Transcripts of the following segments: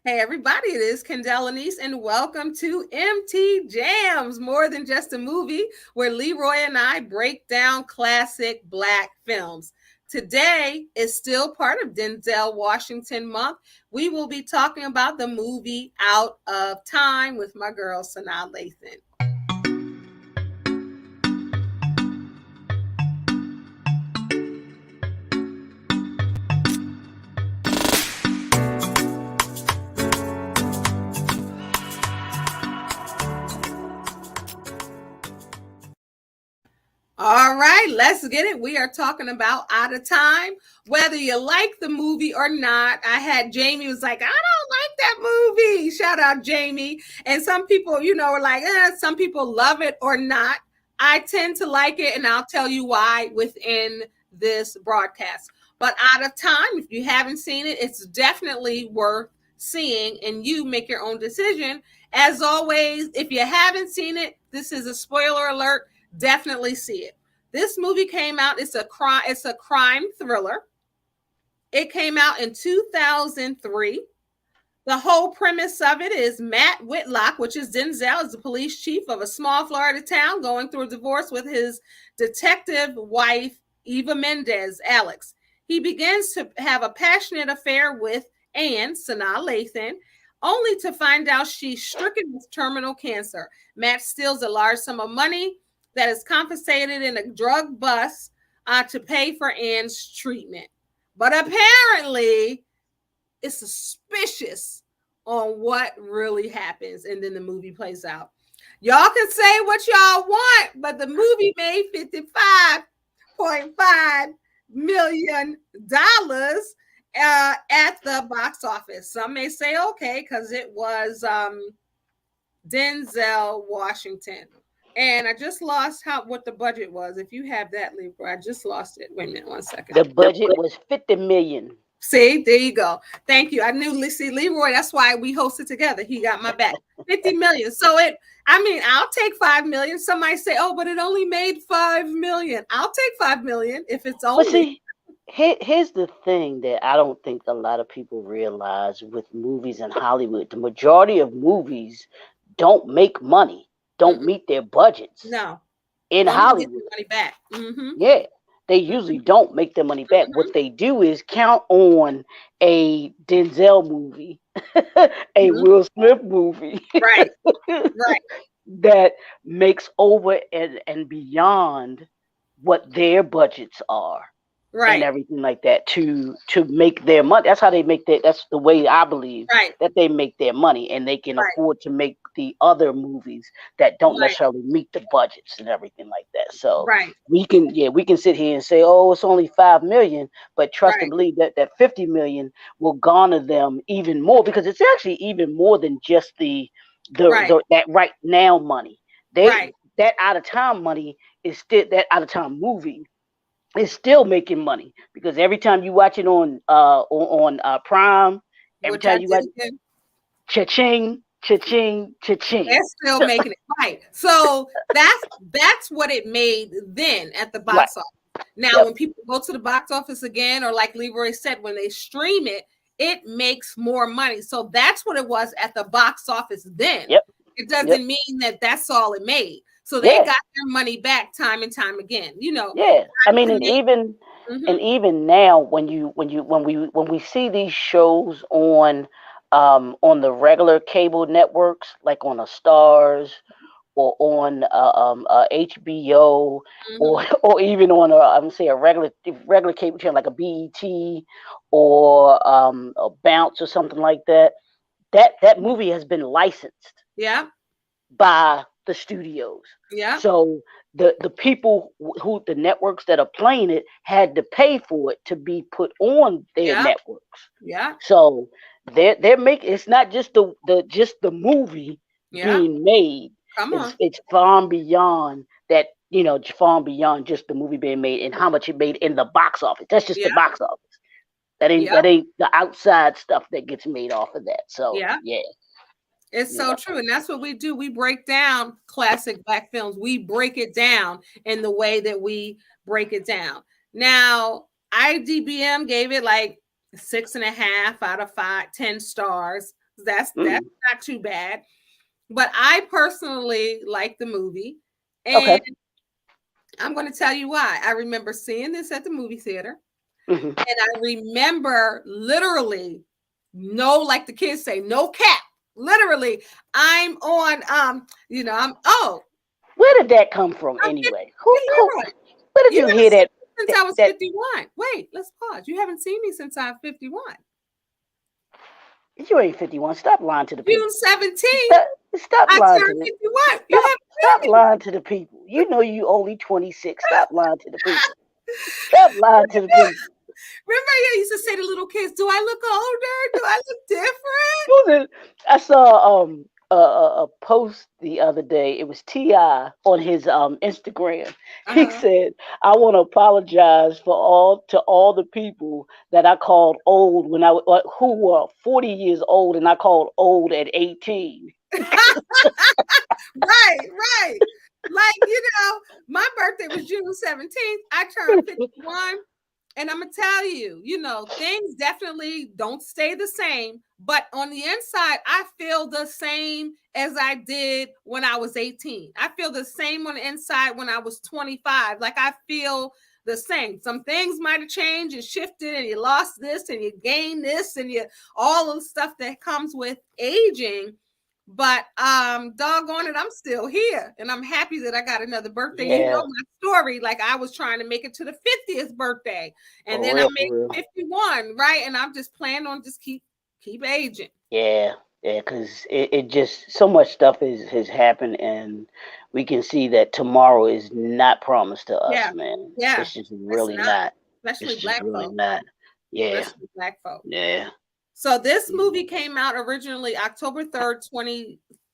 Hey everybody, it is Kendall Anise, and welcome to MTJAMs, More Than Just a Movie, where Leroy and I break down classic Black films. Today is still part of Denzel Washington month. We will be talking about the movie Out of Time with my girl Sanaa Lathan. All right, let's get it. We are talking about Out of Time. Whether you like the movie or not, I had Jamie was like, I don't like that movie. Shout out Jamie. And some people, are like, some people love it or not. I tend to like it, and I'll tell you why within this broadcast. But Out of Time, if you haven't seen it, it's definitely worth seeing, and you make your own decision. As always, if you haven't seen it, this is a spoiler alert. Definitely see it. This movie came out. It's a crime thriller. It came out in 2003. The whole premise of it is Matt Whitlock, which is Denzel, is the police chief of a small Florida town going through a divorce with his detective wife, Eva Mendez, Alex. He begins to have a passionate affair with Anne, Sanaa Lathan, only to find out she's stricken with terminal cancer. Matt steals a large sum of money that is confiscated in a drug bust to pay for Anne's treatment. But apparently, it's suspicious on what really happens, and then the movie plays out. Y'all can say what y'all want, but the movie made $55.5 million at the box office. Some may say okay because it was Denzel Washington. And I just lost what the budget was. If you have that, Libra, I just lost it. Wait a minute, 1 second. The budget was 50 million. See, there you go. Thank you. I knew. See, Leroy. That's why we hosted together. He got my back. 50 million. So I'll take 5 million. Somebody say, oh, but it only made 5 million. I'll take 5 million if it's only. But see, here's the thing that I don't think a lot of people realize with movies in Hollywood. The majority of movies don't make money, don't meet their budgets. No. In Hollywood. Get money back. Mm-hmm. Yeah. They usually don't make their money back. What they do is count on a Denzel movie, a Will Smith movie, right, that makes over and beyond what their budgets are, right, and everything like that to make their money. That's how they make that. That's the way I believe that they make their money, and they can afford to make the other movies that don't necessarily meet the budgets and everything like that. So we can sit here and say, oh, it's only 5 million, but trust and believe that 50 million will garner them even more, because it's actually even more than just the that right now money. That Out of Time money is still, that Out of Time movie is still making money, because every time you watch it on Prime, every time you watch it, cha-ching, cha-ching, cha-ching. They're still making it right. So that's what it made then at the box office. Now, when people go to the box office again, or like Leroy said, when they stream it, it makes more money. So that's what it was at the box office then. It doesn't mean that that's all it made. So they got their money back time and time again. Yeah. I mean, and even now, when we see these shows on the regular cable networks, like on a Stars or on HBO, or even on a regular cable channel like a BET or a Bounce or something like that. That movie has been licensed. By the studios. So the people who, the networks that are playing it, had to pay for it to be put on their networks. So they're making, it's not just the movie being made. It's far beyond that, far beyond just the movie being made and how much it made in the box office. That's just the box office. That ain't the outside stuff that gets made off of that. So It's so true. And that's what we do. We break down classic Black films. We break it down in the way that we break it down. Now, IDBM gave it like 6.5 out of 10 stars. That's not too bad. But I personally like the movie, Okay. and I'm going to tell you why. I remember seeing this at the movie theater, Mm-hmm. and I remember literally, no, like the kids say, no cap. Literally, I'm on, Where did that come from I'm 50, anyway? Who? Leroy. Where did You you haven't hear seen that? me since That, I was that 51. Wait, let's pause. You haven't seen me since I'm 51. you ain't 51. Stop lying to the June people. 17th, Stop I lying to turned the 51. You stop haven't stop seen me. lying to the people. You know you only 26. Stop lying to the people. Stop lying to the people. Remember, you used to say to little kids, "Do I look older? Do I look different?" I saw a post the other day. It was Ti on his Instagram. He Uh-huh. said, "I want to apologize for all the people that I called old when who were 40 years old and I called old at 18." Right, right. Like, my birthday was June 17th. I turned 51. And I'm gonna tell you, things definitely don't stay the same. But on the inside, I feel the same as I did when I was 18. I feel the same on the inside when I was 25. Like I feel the same. Some things might have changed and shifted, and you lost this and you gained this, and you all of the stuff that comes with aging. But doggone it, I'm still here, and I'm happy that I got another birthday. You know Yeah, my story. Like I was trying to make it to the 50th birthday, and for then I real, made for real. 51, right? And I'm just planning on just keep aging. Yeah, yeah, because it just so much stuff has happened, and we can see that tomorrow is not promised to us, Yeah, man. yeah. It's just It's really not, not. It's especially just black really folk, not. Yeah, especially black folk. yeah. So this Mhm. movie came out originally October 3rd,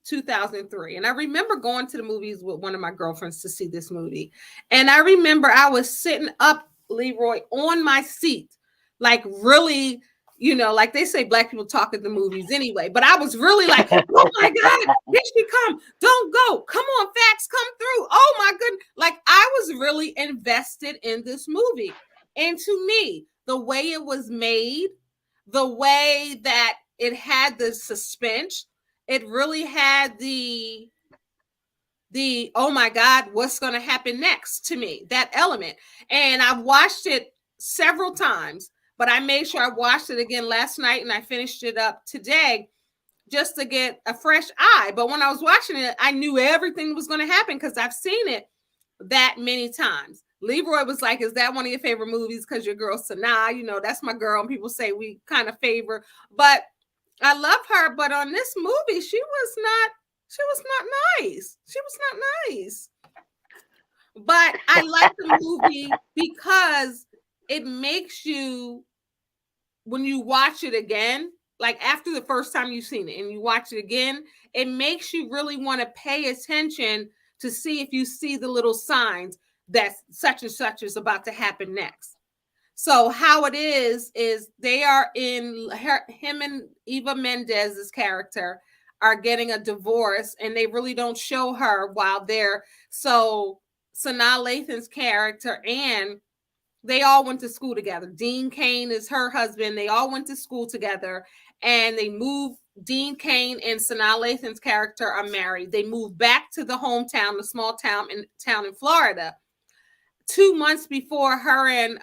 2003. And I remember going to the movies with one of my girlfriends to see this movie. And I remember I was sitting up, Leroy, on my seat, like really, like they say black people talk at the movies anyway. But I was really like, oh my God, here she come. Don't go. Come on, facts come through. Oh my goodness. Like I was really invested in this movie. And to me, the way it was made, the way that it had the suspense, it really had the oh my God, what's going to happen next to me, that element. And I've watched it several times, but I made sure I watched it again last night and I finished it up today just to get a fresh eye. But when I was watching it, I knew everything was going to happen because I've seen it that many times. Leroy was like, "Is that one of your favorite movies?" Because your girl Sanaa, that's my girl, and people say we kind of favor. But I love her. But on this movie, she was not. She was not nice. She was not nice. But I like the movie because it makes you, when you watch it again, like after the first time you've seen it and you watch it again, it makes you really want to pay attention to see if you see the little signs that such and such is about to happen next. So how it is they are him and Eva Mendez's character are getting a divorce, and they really don't show her while they're so Sanaa Lathan's character, and they all went to school together. Dean Cain is her husband. They all went to school together, and they moved. Dean Cain and Sanaa Lathan's character are married. They moved back to the hometown, the small town in Florida, 2 months before her and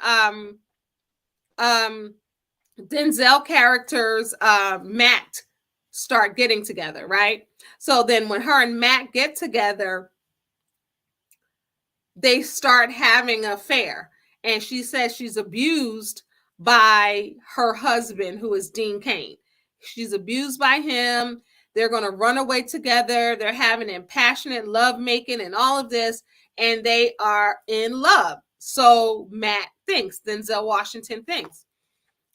um, Denzel characters Matt start getting together, right? So then when her and Matt get together, they start having an affair. And she says she's abused by her husband, who is Dean Cain. She's abused by him. They're going to run away together. They're having impassionate love making and all of this. And they are in love. So Matt thinks, Denzel Washington thinks,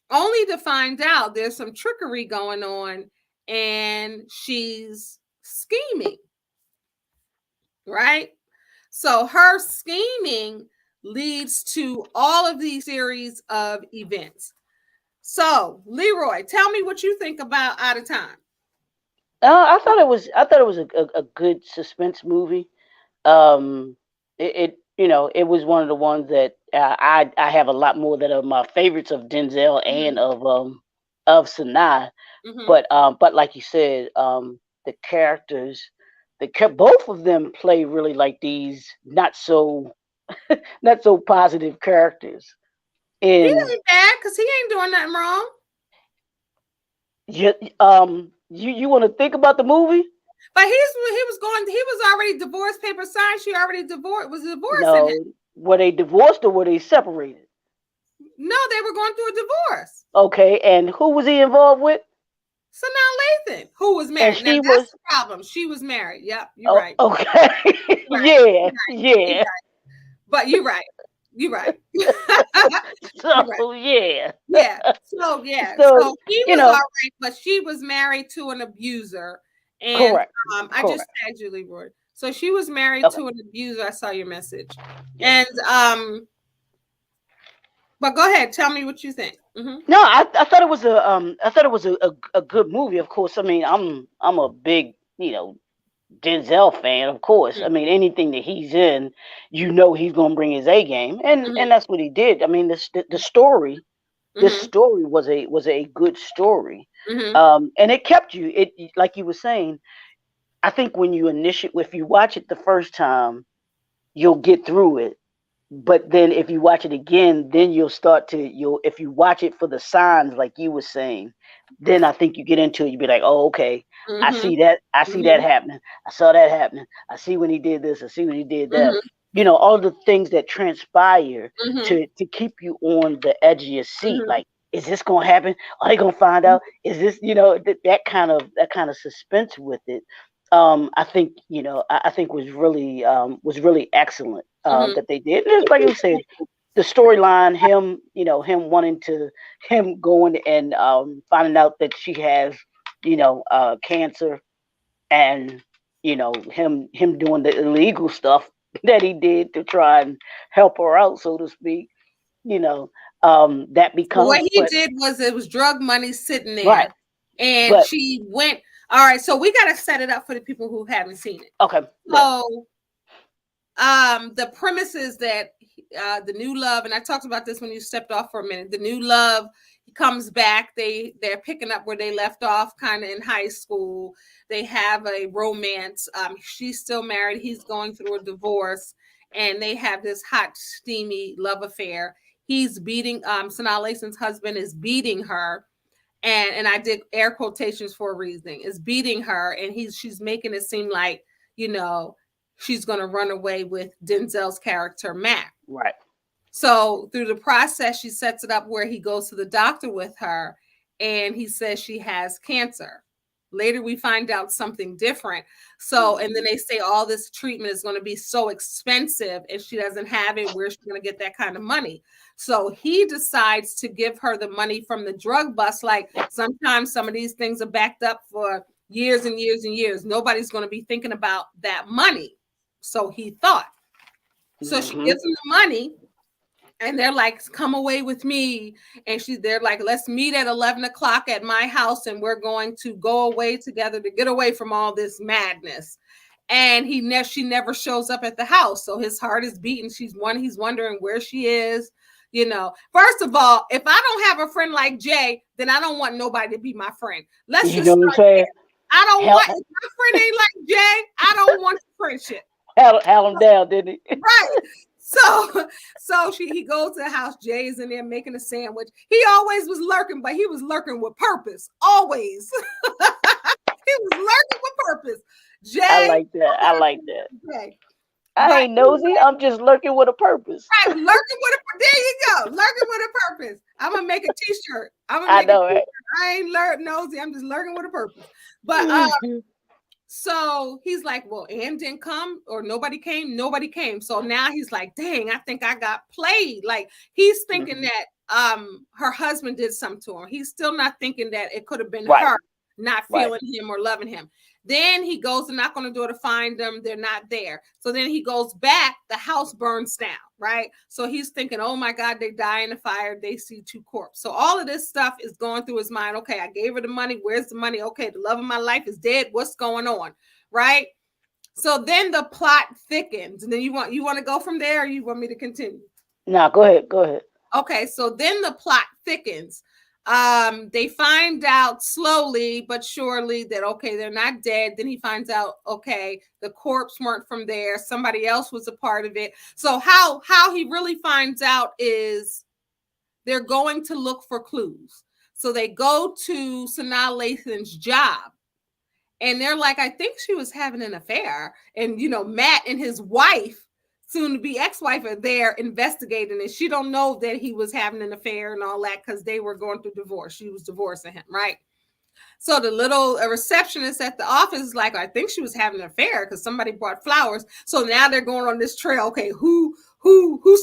only to find out there's some trickery going on and she's scheming, right? So her scheming leads to all of these series of events. So, Leroy, tell me what you think about Out of Time. I thought it was a good suspense movie. Um, it was one of the ones that I have a lot more that are my favorites of Denzel and Mhm. of of Sanaa. Mm-hmm. But like you said, the characters, both of them play really like these not so positive characters. He In ain't bad because he ain't doing nothing wrong. you want to think about the movie? But he was already divorced, paper signed. She already was divorcing him. No, were they divorced or were they separated? No, they were going through a divorce. Okay, and who was he involved with? Sanaa Lathan, who was And married. Now she that's was. the problem. She was married. Yep, you're Oh, right. okay. You're right. Yeah, You're yeah. right. But you're right. You're right. You're right. So yeah. Yeah. So yeah. So So he you was all know, right, but she was married to an abuser. And correct, I just correct. tagged you, Leroy. So she was married Okay. to an abuser. I saw your message. Yep. And but go ahead, tell me what you think. Mm-hmm. No, I thought it was a good movie. Of course, I mean I'm a big Denzel fan. Of course, I mean anything that he's in, he's gonna bring his A game, and Mm-hmm. that's what he did. I mean the story. This Mm-hmm. story was a good story, Mm-hmm. and it kept you. It like you were saying. I think when if you watch it the first time, you'll get through it. But then if you watch it again, then you'll if you watch it for the signs like you were saying, then I think you get into it. You be like, oh, okay, Mm-hmm. I see that happening. I saw that happening. I see when he did this. I see when he did that. Mm-hmm. All the things that transpire Mm-hmm. to keep you on the edge of your seat. Mm-hmm. Like, is this gonna happen? Are they gonna find out? Is this that kind of suspense with it? I think I think was really excellent Mm-hmm. that they did. And just like you said, the storyline, him going and finding out that she has cancer, and him doing the illegal stuff that he did to try and help her out, so to speak. That So what becomes, he but did was it was drug money sitting right, there, and but she went. All right, so we got to set it up for the people who haven't seen it. okay, right, So, the premise is that the new love, and I talked about this when you stepped off for a minute. The new love comes back. They're picking up where they left off, kind of in high school. They have a romance. She's still married. He's going through a divorce, and they have this hot, steamy love affair. He's beating Sanaa Lathan's husband is beating her, and I did air quotations for a reason. Is beating her, and she's making it seem like you know she's going to run away with Denzel's character Matt. right. So through the process, she sets it up where he goes to the doctor with her, and he says she has cancer. Later, we find out something different. So, and then they say all this treatment is going to be so expensive, and she doesn't have it. Where's she going to get that kind of money? So he decides to give her the money from the drug bust. Like sometimes some of these things are backed up for years and years and years. Nobody's going to be thinking about that money. So he thought. So she Mm-hmm. gives him the money, and they're like, come away with me. And they're like, let's meet at 11 o'clock at my house, and we're going to go away together to get away from all this madness. And she never shows up at the house. So his heart is beating. He's wondering where she is. First of all, if I don't have a friend like Jay, then I don't want nobody to be my friend. Let's You just know what I'm start saying? there. I don't Hell, want, if my friend ain't like Jay, I don't want the friendship. hell him down, didn't he? Right. He goes to the house. Jay is in there making a sandwich. He always was lurking, but he was lurking with purpose. Always. He was lurking with purpose. Jay. I like that. I like that. Jay. I ain't nosy. I'm just lurking with a purpose. Right, lurking with a. There you go. Lurking with a purpose. I'm gonna make a T-shirt. I know, right? I ain't nosy. I'm just lurking with a purpose. But so he's like, well, Ann didn't come, or nobody came. Nobody came. So now he's like, dang, I think I got played. Like he's thinking that her husband did something to him. He's still not thinking that it could have been her not feeling him or loving him. Then he goes to knock on the door to find them. They're not there. So then he goes back. The house burns down, right? So he's thinking, oh my God, they die in the fire. They see two corpses. So all of this stuff is going through his mind. Okay, I gave her the money. Where's the money? Okay, the love of my life is dead. What's going on, right? So then the plot thickens. And then you want to go from there, or you want me to continue? No, go ahead. Go ahead. Okay, so then the plot thickens. They find out slowly but surely that, okay, they're not dead. Then he finds out, okay, the corpse weren't from there. Somebody else was a part of it. So how he really finds out is they're going to look for clues. So they go to Sanaa Lathan's job. And they're like, I think she was having an affair. And, Matt and his wife, soon to be ex-wife, are there investigating it. She don't know that he was having an affair and all that because they were going through divorce. She was divorcing him, right? So the little receptionist at the office is like, I think she was having an affair because somebody brought flowers. So now they're going on this trail. Okay, who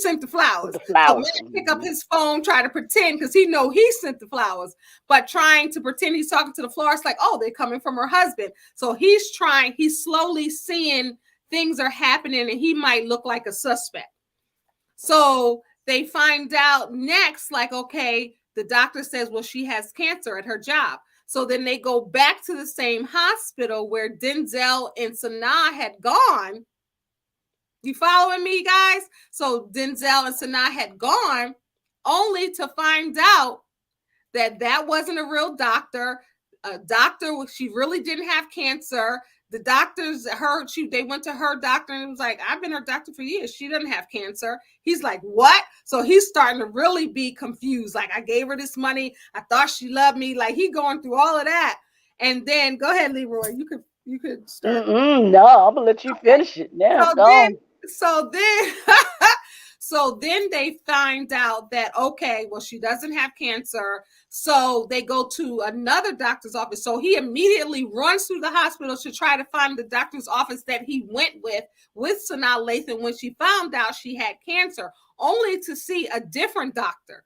sent the flowers? The flowers. So Matt pick up his phone, try to pretend because he know he sent the flowers, but trying to pretend he's talking to the florist, like, oh, they're coming from her husband. So he's slowly seeing things are happening and he might look like a suspect. So they find out next, like, okay, the doctor says, well, she has cancer at her job. So then they go back to the same hospital where Denzel and Sanaa had gone. You following me, guys? So Denzel and Sanaa had gone only to find out that wasn't a real doctor. A doctor, she really didn't have cancer. The doctors, they went to her doctor and it was like, I've been her doctor for years. She doesn't have cancer. He's like, what? So he's starting to really be confused. Like, I gave her this money. I thought she loved me. Like, he going through all of that. And then go ahead, Leroy. You could start. No, I'm gonna let you finish it now. So then they find out that, okay, well, she doesn't have cancer. So they go to another doctor's office. So he immediately runs through the hospital to try to find the doctor's office that he went with Sanaa Lathan when she found out she had cancer, only to see a different doctor.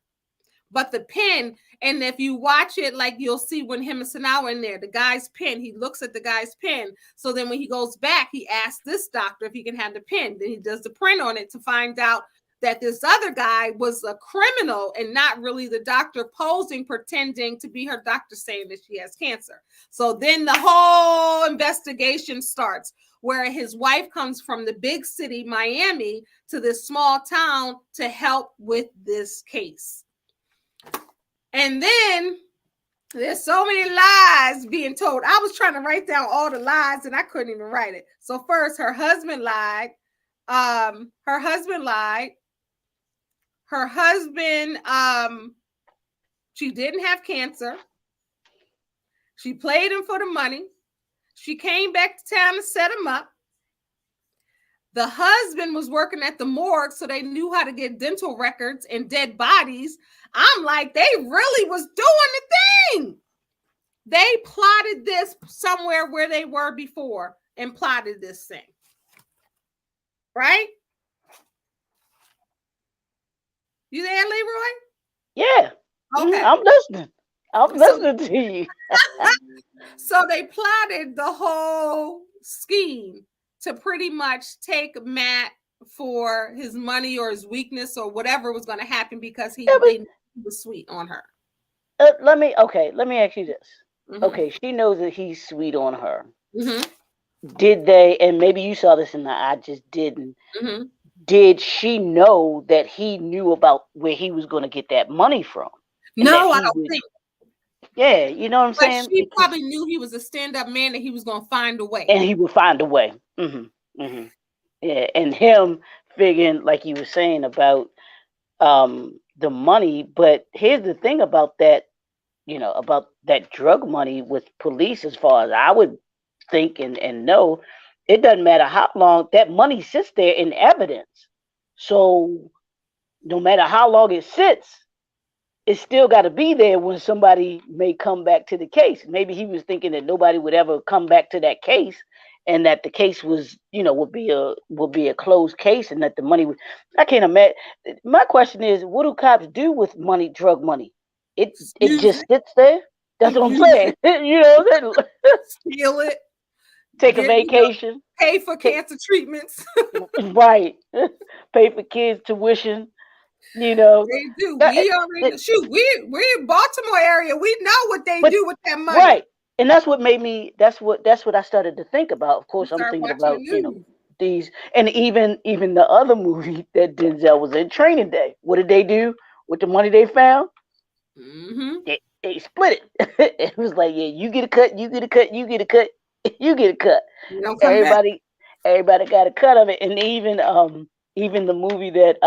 But the pen, and if you watch it, like, you'll see when him and Sanaa were in there, the guy's pen, he looks at the guy's pen. So then when he goes back, he asks this doctor if he can have the pen. Then he does the print on it to find out that this other guy was a criminal and not really the doctor, posing, pretending to be her doctor, saying that she has cancer. So then the whole investigation starts, where his wife comes from the big city, Miami, to this small town to help with this case. And then there's so many lies being told. I was trying to write down all the lies and I couldn't even write it. So first, her husband lied. Her husband, she didn't have cancer. She played him for the money. She came back to town to set him up. The husband was working at the morgue, so they knew how to get dental records and dead bodies. I'm like, they really was doing the thing. They plotted this somewhere where they were before and plotted this thing. Right? You there, Leroy? Yeah. Okay. I'm listening. I'm listening to you. So they plotted the whole scheme to pretty much take Matt for his money or his weakness or whatever was going to happen because he was sweet on her. Let me ask you this. Mm-hmm. Okay, she knows that he's sweet on her. Mm-hmm. Did they, and maybe you saw this in the, I just didn't. Mm-hmm. Did she know that he knew about where he was going to get that money from? No, I don't think. Yeah, you know what I'm saying? She probably knew he was a stand-up man and he was going to find a way. And he would find a way. Mm-hmm. Mm-hmm. Yeah, and him figuring, like you were saying, about the money. But here's the thing about that, about that drug money with police, as far as I would think and know, it doesn't matter how long that money sits there in evidence. So no matter how long it sits, it's still got to be there when somebody may come back to the case. Maybe he was thinking that nobody would ever come back to that case, and that the case was, would be a closed case, and that the money would. I can't imagine. My question is, what do cops do with money, drug money? It just sits there. That's what I'm saying. Steal it. Take a vacation. Pay for cancer treatments. Right. Pay for kids' tuition. They do. We're in Baltimore area. We know what they do with that money. Right. And that's what made me, that's what I started to think about. Of course, I'm thinking about, these, and even the other movie that Denzel was in, Training Day. What did they do with the money they found? They split it. It was like, yeah, you get a cut, you get a cut, you get a cut, you get a cut. You don't come back. Everybody got a cut of it, and even the movie that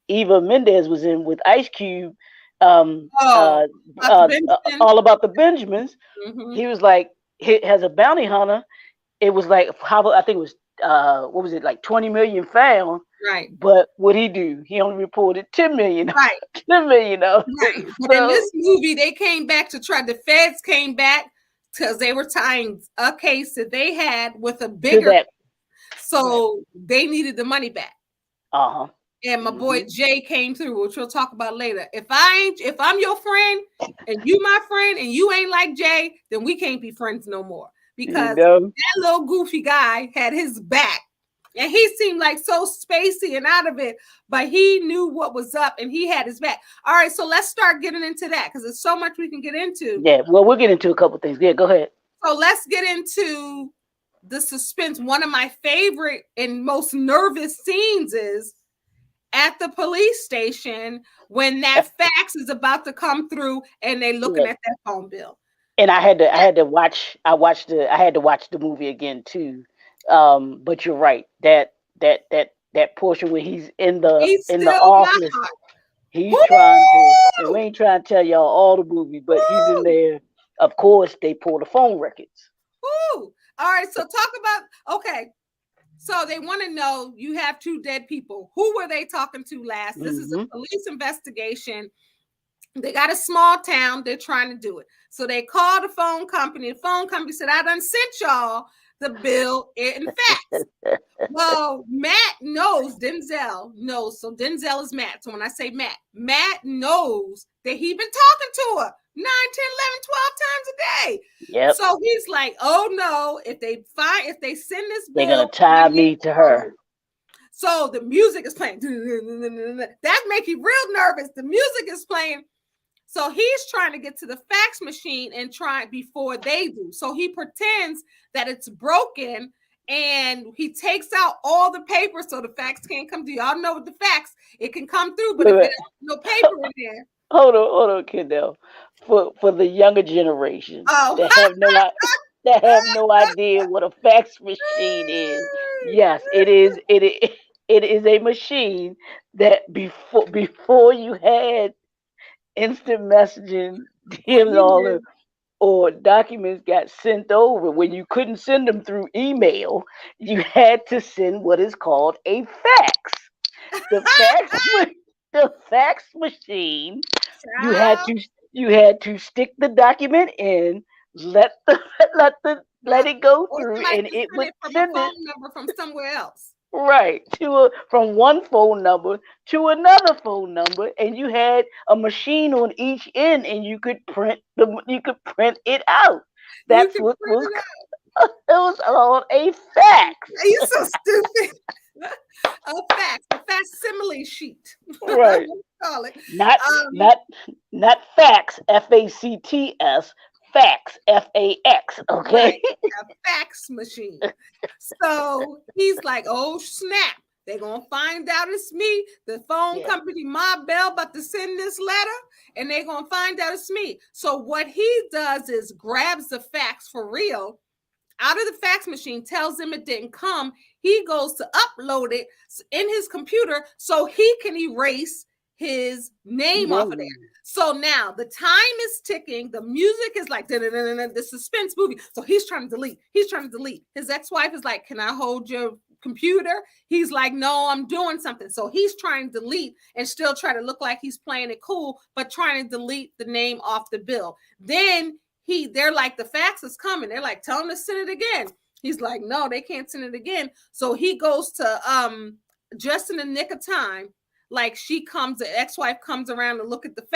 Eva Mendes was in with Ice Cube, um, Oh, uh, about the Benjamin. all about the Benjamins. He was like, he has a bounty hunter. It was like, how I think it was, what was it, like 20 million found. Right. But what he do? He only reported 10 million. Right. 10 million. Right. But in So this movie, they came back to try. The feds came back because they were tying a case that they had with a to bigger. that, So they needed the money back. uh-huh. And my boy Jay came through, which we'll talk about later. If I'm your friend and you my friend and you ain't like Jay, then we can't be friends no more. Because that little goofy guy had his back. And he seemed like so spacey and out of it, but he knew what was up and he had his back. All right, so let's start getting into that because there's so much we can get into. Yeah, well, we'll get into a couple things. Yeah, go ahead. So let's get into the suspense. One of my favorite and most nervous scenes is at the police station when that fax is about to come through and they're looking at that phone bill. And I had to watch the movie again too. But you're right. That portion where he's in the office, he's trying to, and we ain't trying to tell y'all all the movie, but he's in there. Of course, they pull the phone records. Ooh. All right, so talk about, okay. So they want to know, you have 2 dead people. Who were they talking to last? This is a police investigation. They got a small town. They're trying to do it. So they called the phone company. The phone company said, I done sent y'all the bill in fax. Well, Matt knows, Denzel knows. So Denzel is Matt. So when I say Matt knows that he been talking to her 9, 10, 11, 12 times a day. Yep. So he's like, oh no, if they send this bill, they're gonna tie me to her. So the music is playing. That make you real nervous. The music is playing. So he's trying to get to the fax machine and try before they do. So he pretends that it's broken and he takes out all the paper so the fax can't come through. Y'all know with the fax, it can come through, but if there's no paper in there. Hold on, Kendall. For the younger generation that have no idea what a fax machine is. Yes, it is. It is a machine that before you had instant messaging, or documents got sent over, when you couldn't send them through email, you had to send what is called a fax. The fax machine, you had to stick the document in, let it go through, and it would send it number from somewhere else. Right, from one phone number to another phone number, and you had a machine on each end, and you could print it out. That's what was it was called a fax. You're so stupid. A facsimile sheet. Right. Call it. Not fax, FACTS. Fax, FAX, okay? Right, a fax machine. So he's like, oh snap, they're gonna find out it's me. The phone company, my bell, about to send this letter, and they're gonna find out it's me. So what he does is grabs the fax for real out of the fax machine, tells them it didn't come. He goes to upload it in his computer so he can erase his name off of there. So now the time is ticking. The music is like the suspense movie. So he's trying to delete. His ex-wife is like, can I hold your computer? He's like, no, I'm doing something. So he's trying to delete and still try to look like he's playing it cool, but trying to delete the name off the bill. Then they're like, the fax is coming. They're like, tell him to send it again. He's like, no, they can't send it again. So he goes to just in the nick of time. Like the ex-wife comes around to look at the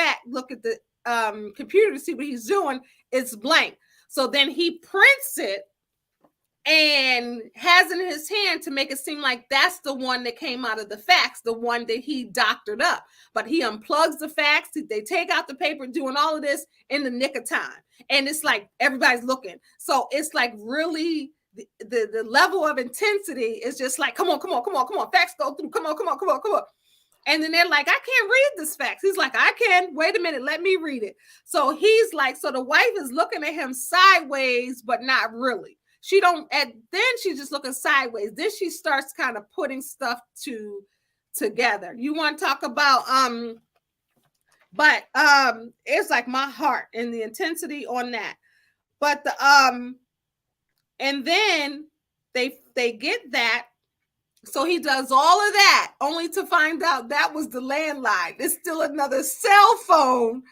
computer to see what he's doing. It's blank. So then he prints it and has it in his hand to make it seem like that's the one that came out of the fax, the one that he doctored up. But he unplugs the fax. They take out the paper, doing all of this in the nick of time. And it's like everybody's looking. So it's like really the level of intensity is just like, come on, fax go through. Come on. And then they're like, I can't read this fax. He's like, I can. Wait a minute, let me read it. So he's like, so the wife is looking at him sideways, but not really. She don't, and then she's just looking sideways. Then she starts kind of putting stuff together. You want to talk about but it's like my heart and the intensity on that. But the and then they get that. So he does all of that only to find out that was the landline. It's still another cell phone,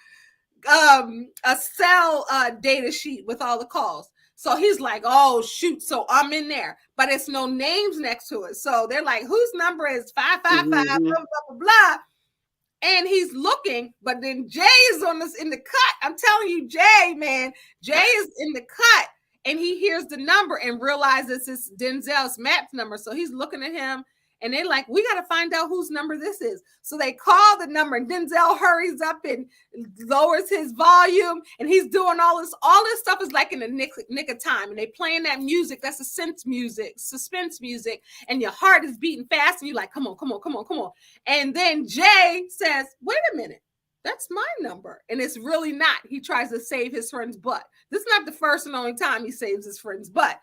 a cell data sheet with all the calls. So he's like, oh, shoot. So I'm in there, but it's no names next to it. So they're like, whose number is 555, blah, blah, blah, blah. And he's looking, but then Jay is on this in the cut. I'm telling you, Jay, man, Jay is in the cut. And he hears the number and realizes it's Denzel's Matt's number. So he's looking at him and they're like, we got to find out whose number this is. So they call the number and Denzel hurries up and lowers his volume and he's doing all this. All this stuff is like in the nick of time. And they playing that music. That's a suspense music. And your heart is beating fast. And you're like, come on, come on, come on, come on. And then Jay says, wait a minute. That's my number. And it's really not. He tries to save his friend's butt. This is not the first and only time he saves his friend's butt.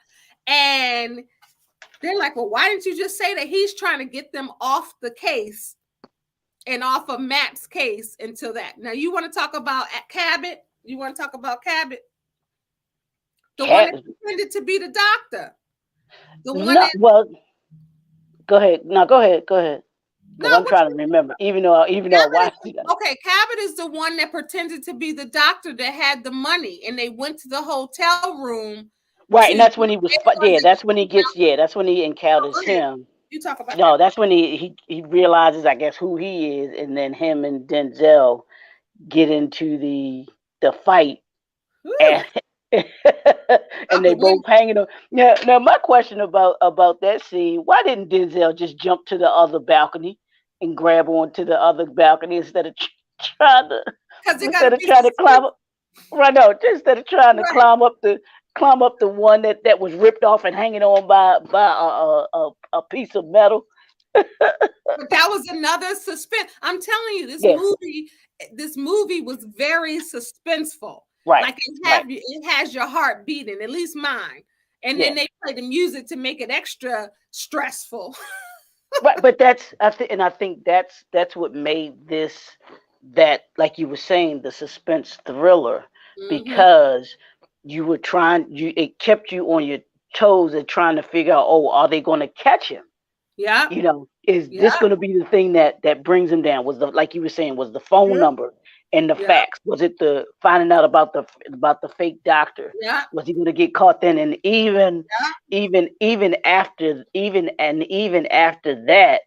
And they're like, well, why didn't you just say that? He's trying to get them off the case and off of Matt's case until that. Now, you want to talk about Cabot? You want to talk about Cabot? The one that pretended to be the doctor. The one well, go ahead. No, go ahead. Go ahead. Because I'm trying to remember, even though I watched it. Okay, Cabot is the one that pretended to be the doctor that had the money, and they went to the hotel room. Right, and that's when he was. That's when he gets. Yeah, that's when he encounters him. You talk about. No, that's when he realizes, I guess, who he is, and then him and Denzel get into the fight, and they both hanging on. Yeah. Now, my question about that scene: why didn't Denzel just jump to the other balcony and grab onto the other balcony instead of trying to climb up? Right, no, instead of trying to climb up the one that was ripped off and hanging on by a piece of metal. But that was another suspense. I'm telling you, this movie was very suspenseful. Right. Like it has your heart beating, at least mine. And then they play the music to make it extra stressful. Right, but I think that's what made this, that, like you were saying, the suspense thriller, because you were it kept you on your toes and trying to figure out, are they going to catch him? Yeah. Is this going to be the thing that brings him down? Was like you were saying, was the phone number and the facts? Was it the finding out about the fake doctor? Yeah. Was he going to get caught then? And even after that,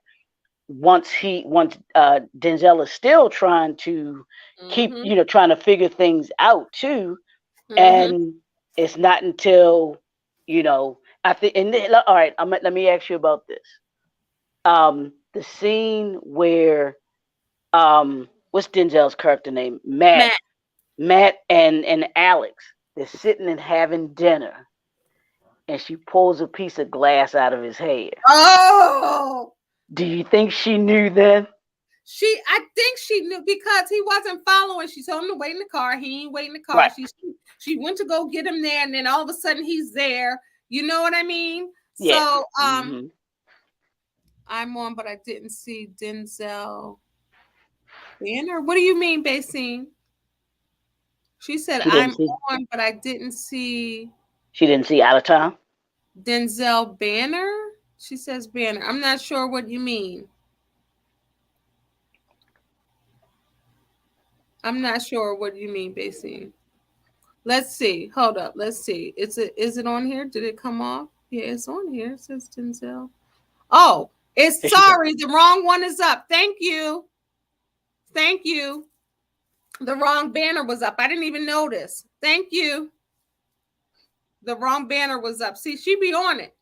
once Denzel is still trying to keep, trying to figure things out too. And it's not until, I think, and then, all right, let me ask you about this. The scene where, what's Denzel's character name? Matt and Alex, they're sitting and having dinner, and she pulls a piece of glass out of his hair. Oh! Do you think she knew then? I think she knew because he wasn't following. She told him to wait in the car. He ain't wait in the car. Right. She went to go get him there, and then all of a sudden he's there. You know what I mean? Yeah. So I'm on, but I didn't see Denzel Banner. What do you mean, Basine? She said I'm on, but I didn't see. She didn't see Out of Time? Denzel Banner? She says Banner. I'm not sure what you mean. I'm not sure what you mean, Basine. Let's see. Hold up. Let's see. Is it on here? Did it come off? Yeah, it's on here. It says Denzel. Oh, sorry. The wrong one is up. Thank you. Thank you. The wrong banner was up. I didn't even notice. Thank you. The wrong banner was up. See, she be on it.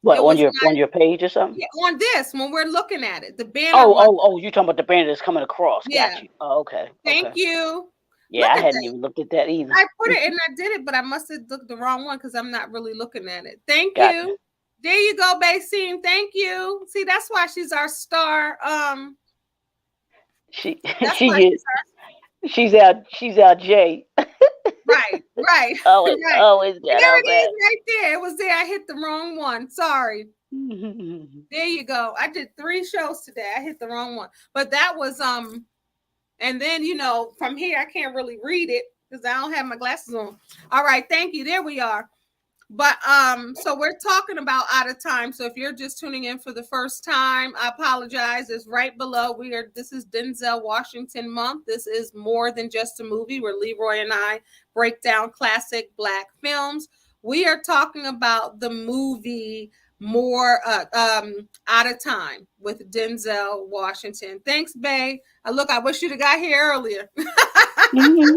What, on your page or something? Yeah, on this, when we're looking at it. The banner. Oh, you're talking about the banner that's coming across. Yeah. Got you. Oh, okay. Thank you. Yeah, I hadn't even looked at that either. I put it and I did it, but I must have looked the wrong one because I'm not really looking at it. Thank you. There you go, Basine. Thank you. See, that's why she's our star. She That's why she is. She's our J. right, right, Always right. always got There our it is, back. right there. It was there. I hit the wrong one. Sorry. There you go. I did 3 shows today. I hit the wrong one. But that was and then from here I can't really read it because I don't have my glasses on. All right, thank you. There we are. But so we're talking about Out of Time. So if you're just tuning in for the first time, I apologize. It's right below. This is Denzel Washington month. This is more than just a movie where Leroy and I break down classic Black films. We are talking about the movie more Out of Time with Denzel Washington. Thanks, Bay. Look, I wish you'd have got here earlier. Mhm.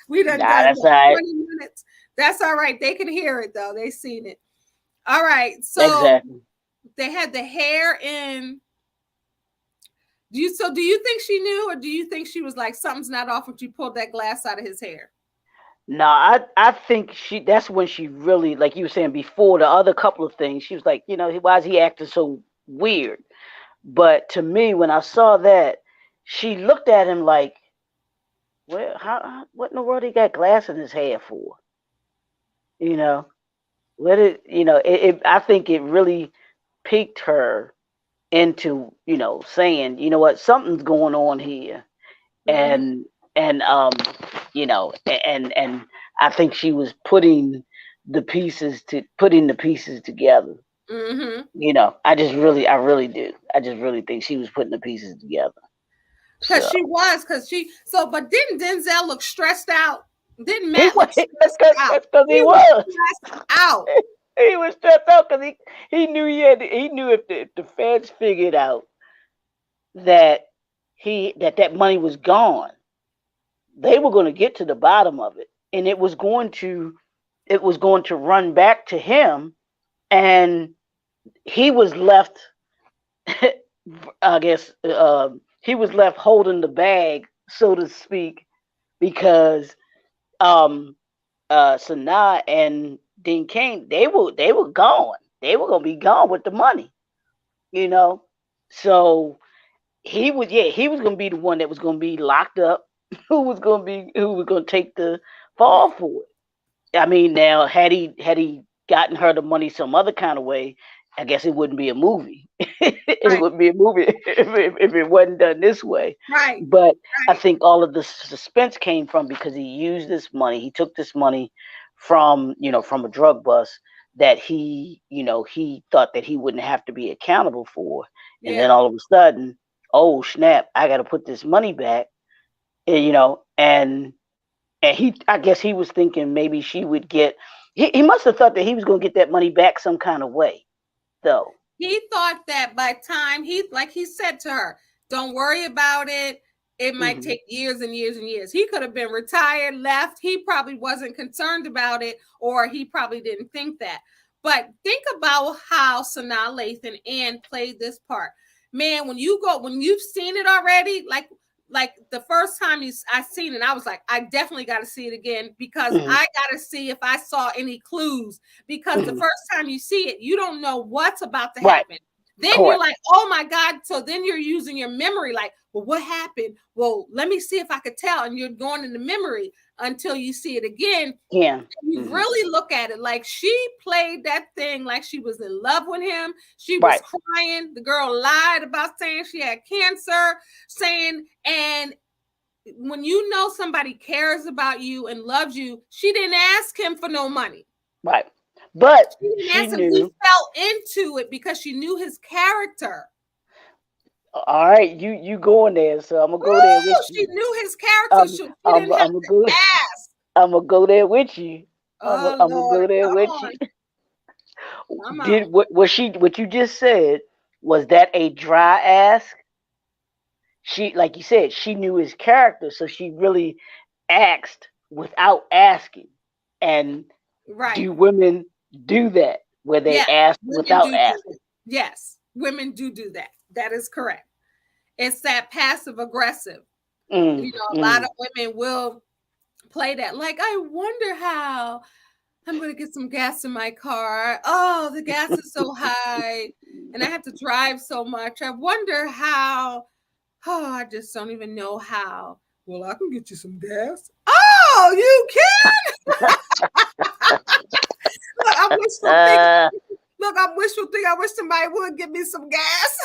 We done Nah, done that's all right. 20 minutes. That's all right. They can hear it though. They seen it. All right. So Exactly. they had the hair in. Do you think she knew, or do you think she was like something's not off when she pulled that glass out of his hair? No, I think that's when she really, like you were saying before, the other couple of things, she was like, why is he acting so weird? But to me, when I saw that, she looked at him like, well, what in the world he got glass in his hair for? You know, I think it really piqued her into, saying, you know what, something's going on here. Mm-hmm. And I think she was putting the pieces together. Mm-hmm. I really do. I just really think she was putting the pieces together. Because So she was, because she so but didn't Denzel look stressed out? Didn't he Matt was look that's stressed out? because he He was was. stressed out. He was stressed out because he knew he knew if the feds figured out that that money was gone, they were going to get to the bottom of it, and it was going to run back to him, and he was left. I guess he was left holding the bag, so to speak, because um, Sanaa and Dean Kane, they were gone. They were gonna be gone with the money, you know. So he was gonna be the one that was gonna be locked up, who was gonna take the fall for it. I mean, now had he gotten her the money some other kind of way, I guess it wouldn't be a movie. It Right, wouldn't be a movie if it wasn't done this way. right, But I right. think all of the suspense came from because he used this money. He took this money from a drug bust that he thought that he wouldn't have to be accountable for, and then Yeah. all of a sudden, oh snap, I got to put this money back, and I guess he was thinking maybe she would get. He must have thought that he was going to get that money back some kind of way, though. He thought that by time like he said to her, don't worry about it. It might Hmm. take years and years and years. He could have been retired, left. He probably wasn't concerned about it, or he probably didn't think that. But think about how Sanaa Lathan and played this part. Man, when you've seen it already, like the first time I seen it, I was like, I definitely got to see it again because Hmm. I got to see if I saw any clues. Because the Hmm. first time you see it, you don't know what's about to Right. happen. Then you're Correct. like, oh my God. So then you're using your memory, like, well, what happened? Well, let me see if I could tell. And you're going into memory until you see it again. Yeah. You Hmm. really look at it like she played that thing like she was in love with him. She was Right. crying. The girl lied about saying she had cancer, and when you know somebody cares about you and loves you, she didn't ask him for no money. Right. But She didn't she ask him. He knew. fell into it because she knew his character. All right, you going there, so I'm gonna go there with Woo! She you. knew his character. Um, She I'm didn't have I'm gonna to go. ask. I'm gonna go there with you. Oh I'm gonna Lord, go there come with you. on, come Did on. what you just said, was that a dry ask? She, like you said, she knew his character, so she really asked without asking. And Right. do women do that where they Yes, ask women without do asking? that. Yes, women do that. That is correct. It's that passive aggressive. Mm, A lot mm, of women will play that. Like, I wonder how. I'm going to get some gas in my car. Oh, the gas is so high and I have to drive so much. I wonder how. Oh, I just don't even know how. Well, I can get you some gas. Oh, you can? Look, I'm wishful thinking. Look, I'm wishful thinking. I wish somebody would give me some gas.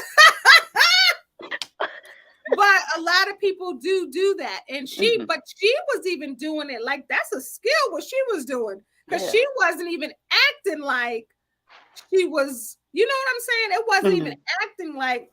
But a lot of people do that. And but she was even doing it like that's a skill what she was doing. Because she wasn't even acting like she was, you know what I'm saying? It wasn't even acting like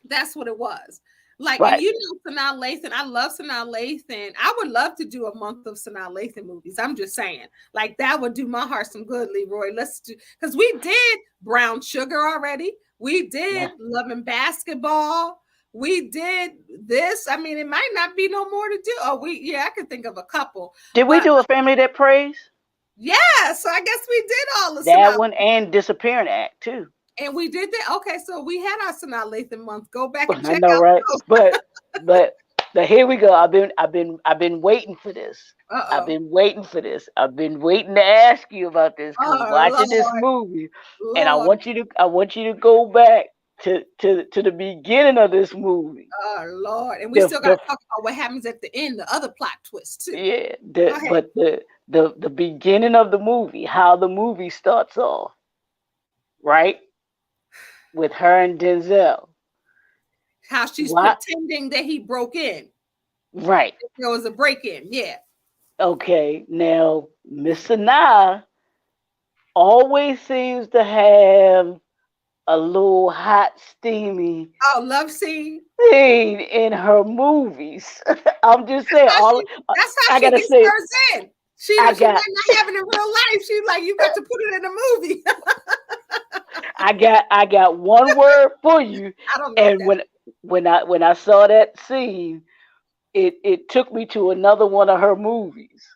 that's what it was. Like, and you know, Sanaa Lathan, I love Sanaa Lathan. I would love to do a month of Sanaa Lathan movies. I'm just saying, like, that would do my heart some good, Leroy. Let's do, because we did Brown Sugar already. We did Love and Basketball. We did this. I mean, it might not be no more to do. Oh, I could think of a couple. Did we do A Family That Prays? Yeah, so I guess we did all of that one and Disappearing Act too. And we did that. Okay, so we had our Sanaa Lathan month. Go back and check I know, out right? those. but here we go. I've been waiting for this. I've been waiting for this. I've been waiting to ask you about this because watching this movie, and I want you to go back to the beginning of this movie. Oh Lord! And we still got to talk about what happens at the end, the other plot twist too. Yeah, but the beginning of the movie, how the movie starts off, right? With her and Denzel. How she's pretending that he broke in. Right. There was a break-in, yeah. Okay, now Miss Sanaa always seems to have a little hot, steamy love scene in her movies. I'm just saying. That's how she gets hers in. She might not have it in real life. She's like, you got to put it in a movie. I got one word for you. I don't know. And when I saw that scene, it took me to another one of her movies.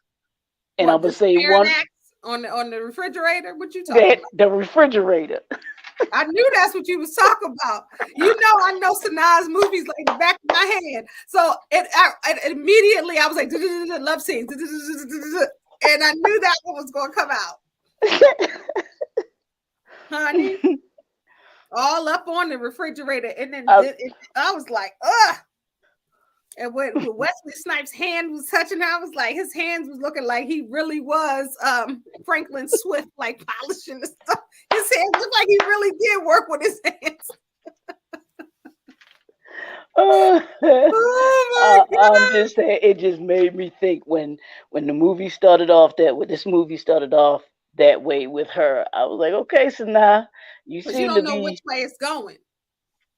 And I'm gonna say one on the refrigerator. What you talking about? The refrigerator. I knew that's what you was talking about. You know, I know Sanaa's movies like the back of my hand. So immediately I was like, love scenes, and I knew that one was going to come out. Honey, all up on the refrigerator, and then I was like, ugh. And when Wesley Snipes' hand was touching her, I was like, his hands was looking like he really was Franklin Swift, like polishing the stuff. His hands looked like he really did work with his hands. I'm just saying, it just made me think when the movie started off that way with her. I was like, okay, Sanaa, you don't know which way it's going.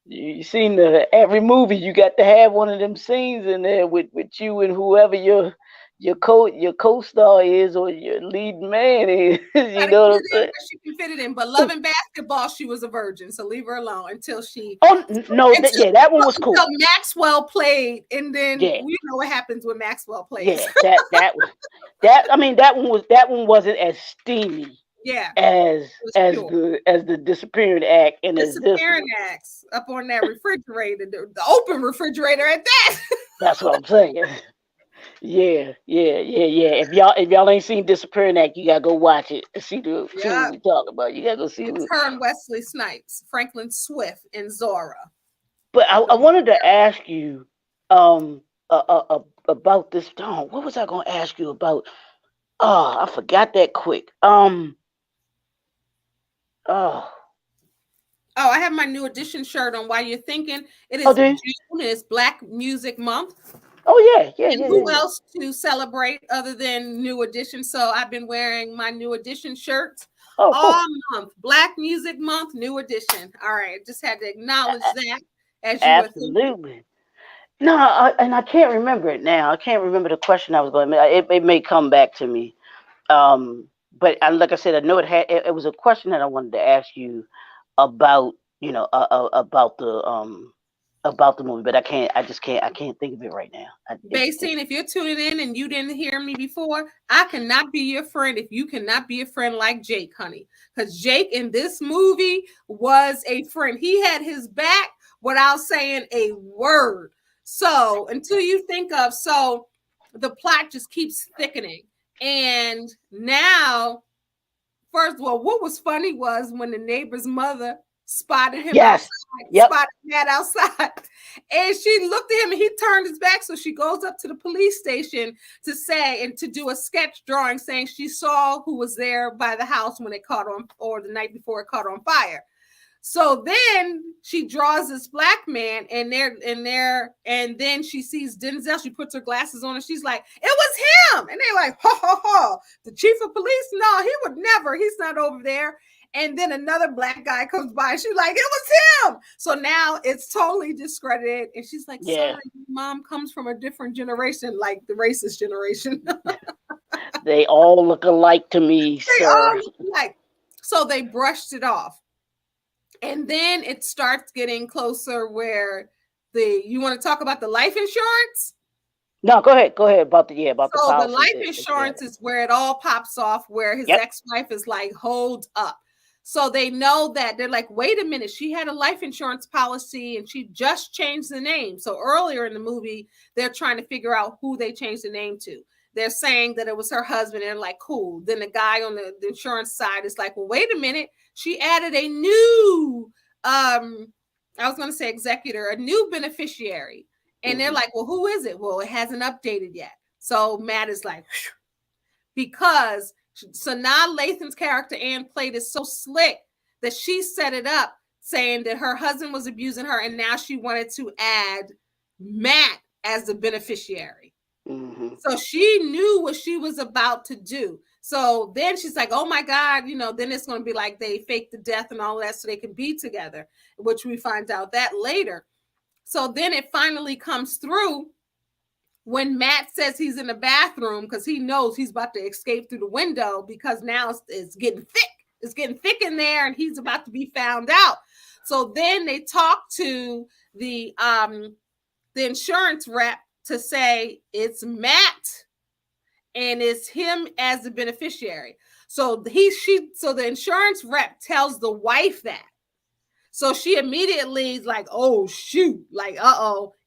You seen every movie you got to have one of them scenes in there with you and whoever your co-star is or your lead man is. You know what I'm saying? She can fit it in, but Love and Basketball, she was a virgin, so leave her alone until she. Oh no, that one was cool. Until Maxwell played, and then we know what happens when Maxwell plays. Yeah, that one wasn't as steamy. Yeah, as the Disappearing Act and Disappearing Acts up on that refrigerator, the open refrigerator at that. That's what I'm saying. Yeah. If y'all ain't seen Disappearing Act, you gotta go watch it and see what we talking about. You gotta go see it's her and Wesley Snipes, Franklin Swift, and Zora. But I wanted to ask you about this. What was I gonna ask you about? Oh, I forgot that quick. I have my New Edition shirt on. While you're thinking, it is June. It's Black Music Month. Oh yeah. Who else to celebrate other than New Edition? So I've been wearing my New Edition shirts all month. Black Music Month, New Edition. All right, just had to acknowledge that as you absolutely. Were thinking. No, I can't remember it now. I can't remember the question I was going to make. It may come back to me. But like I said, I know it was a question that I wanted to ask you about, about the movie, but I can't think of it right now. Basine, if you're tuning in and you didn't hear me before, I cannot be your friend if you cannot be a friend like Jake, honey. Because Jake in this movie was a friend. He had his back without saying a word. So until you think of, the plot just keeps thickening. And now first of all, what was funny was when the neighbor's mother spotted him Yes. outside, Yep. spotted Matt outside, and she looked at him and he turned his back. So she goes up to the police station to say and to do a sketch drawing saying she saw who was there by the house when it caught on, or the night before it caught on fire. So then she draws this black man and then she sees Denzel. She puts her glasses on and she's like, it was him. And they're like, ho, ho, ho. The chief of police? No, he would never. He's not over there. And then another black guy comes by and she's like, it was him. So now it's totally discredited. And she's like, sorry, mom comes from a different generation, like the racist generation. They all look alike to me, they sir. all look alike. So they brushed it off. And then it starts getting closer where you want to talk about the life insurance? No, go ahead about the policy. So the life insurance is where it all pops off, where his ex-wife is like, hold up. So they know that they're like, wait a minute, she had a life insurance policy and she just changed the name. So earlier in the movie, they're trying to figure out who they changed the name to. They're saying that it was her husband, and they're like, cool. Then the guy on the insurance side is like, well, wait a minute. She added a new, I was going to say executor, a new beneficiary. And they're like, well, who is it? Well, it hasn't updated yet. So Matt is like, phew. Because Sanaa Lathan's character, Ann, played it so slick that she set it up saying that her husband was abusing her, and now she wanted to add Matt as the beneficiary. Mm-hmm. So she knew what she was about to do. So then she's like, oh my God, then it's going to be like they faked the death and all that so they can be together, which we find out that later. So then it finally comes through when Matt says he's in the bathroom because he knows he's about to escape through the window because now it's getting thick. It's getting thick in there and he's about to be found out. So then they talk to the insurance rep to say it's Matt and it's him as the beneficiary. So the insurance rep tells the wife that. So she immediately is like, oh shoot, like,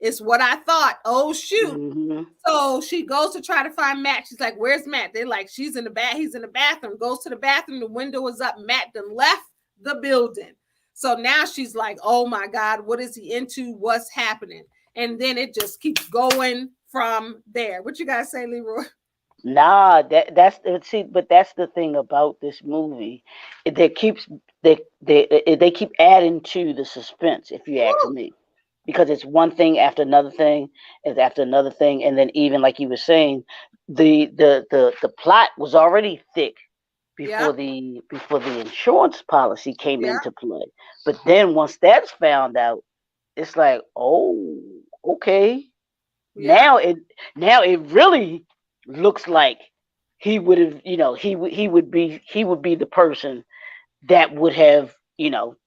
it's what I thought. Oh shoot. Mm-hmm. So she goes to try to find Matt. She's like, where's Matt? They're like, he's in the bathroom. Goes to the bathroom, the window is up. Matt done left the building. So now she's like, oh my God, what is he into? What's happening? And then it just keeps going from there. What you guys say, Leroy? Nah, that's the thing about this movie. They keep adding to the suspense, if you ask me, because it's one thing after another thing, and then even like you were saying, the plot was already thick before the insurance policy came into play. But then once that's found out, it's like, oh, okay. Now it really looks like he would have, he would be the person that would have,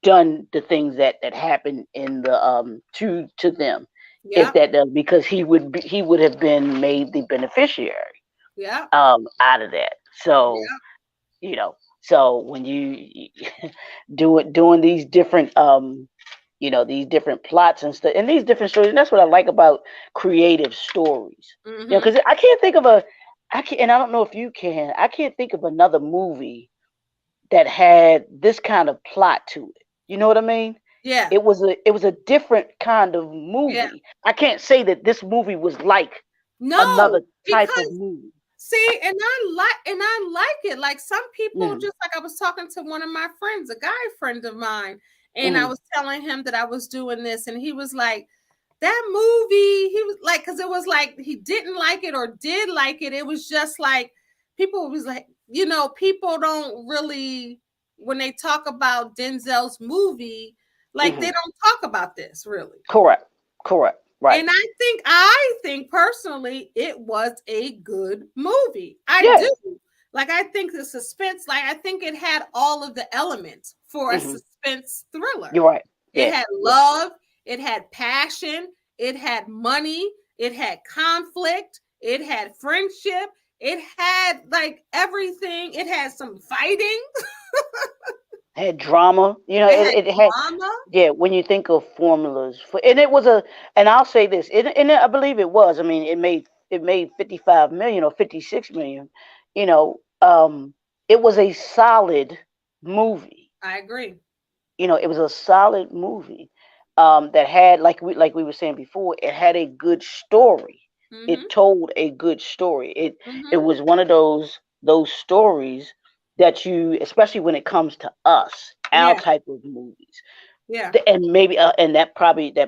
done the things that happened in the to them. If that does, because he would have been made the beneficiary out of that. So so when you doing these different these different plots and stuff and these different stories, and that's what I like about creative stories. Because I can't think of and I don't know if you can, I can't think of another movie that had this kind of plot to it. You know what I mean? Yeah. It was a different kind of movie. Yeah. I can't say that this movie was like another type of movie. See, and I like it. Like some people, just like I was talking to one of my friends, a guy friend of mine, and I was telling him that I was doing this, and he was like, that movie, he was like, because it was like he didn't like it or did like it. It was just like people was like, people don't really, when they talk about Denzel's movie, like they don't talk about this really. Correct. Right. And I think personally, it was a good movie. I do. Like, I think the suspense, like, I think it had all of the elements for a suspense thriller. You're right. It had love. It had passion. It had money. It had conflict. It had friendship. It had like everything. It had some fighting. Had drama, it had drama. Yeah, when you think of formulas and it was and I'll say this, and I believe it was. I mean, it made 55 million or 56 million, it was a solid movie. I agree. It was a solid movie, that had, like we were saying before, it had a good story. Mm-hmm. It told a good story. It Mm-hmm. was one of those stories that you, especially when it comes to us, our Yeah. type of movies. Yeah. And maybe, and that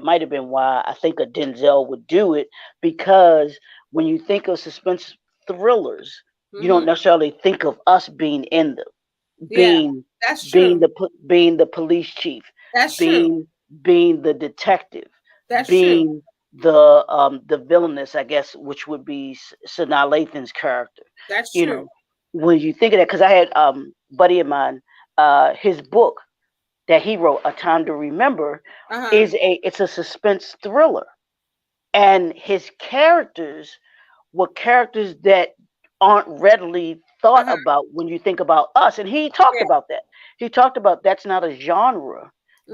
might have been why I think a Denzel would do it, because when you think of suspense thrillers, you don't Mm-hmm. necessarily think of us being in them, Yeah. being That's true. being the police chief, That's true. being being the detective, That's true. being the villainess, I guess, which would be Sanaa Lathan's character. That's You true. know, when you think of that, because I had buddy of mine, his book that he wrote, A Time to Remember, Uh-huh. it's a suspense thriller, and his characters were characters that aren't readily thought Uh-huh. about when you think about us. And he talked Yeah. about that. He talked about that's not a genre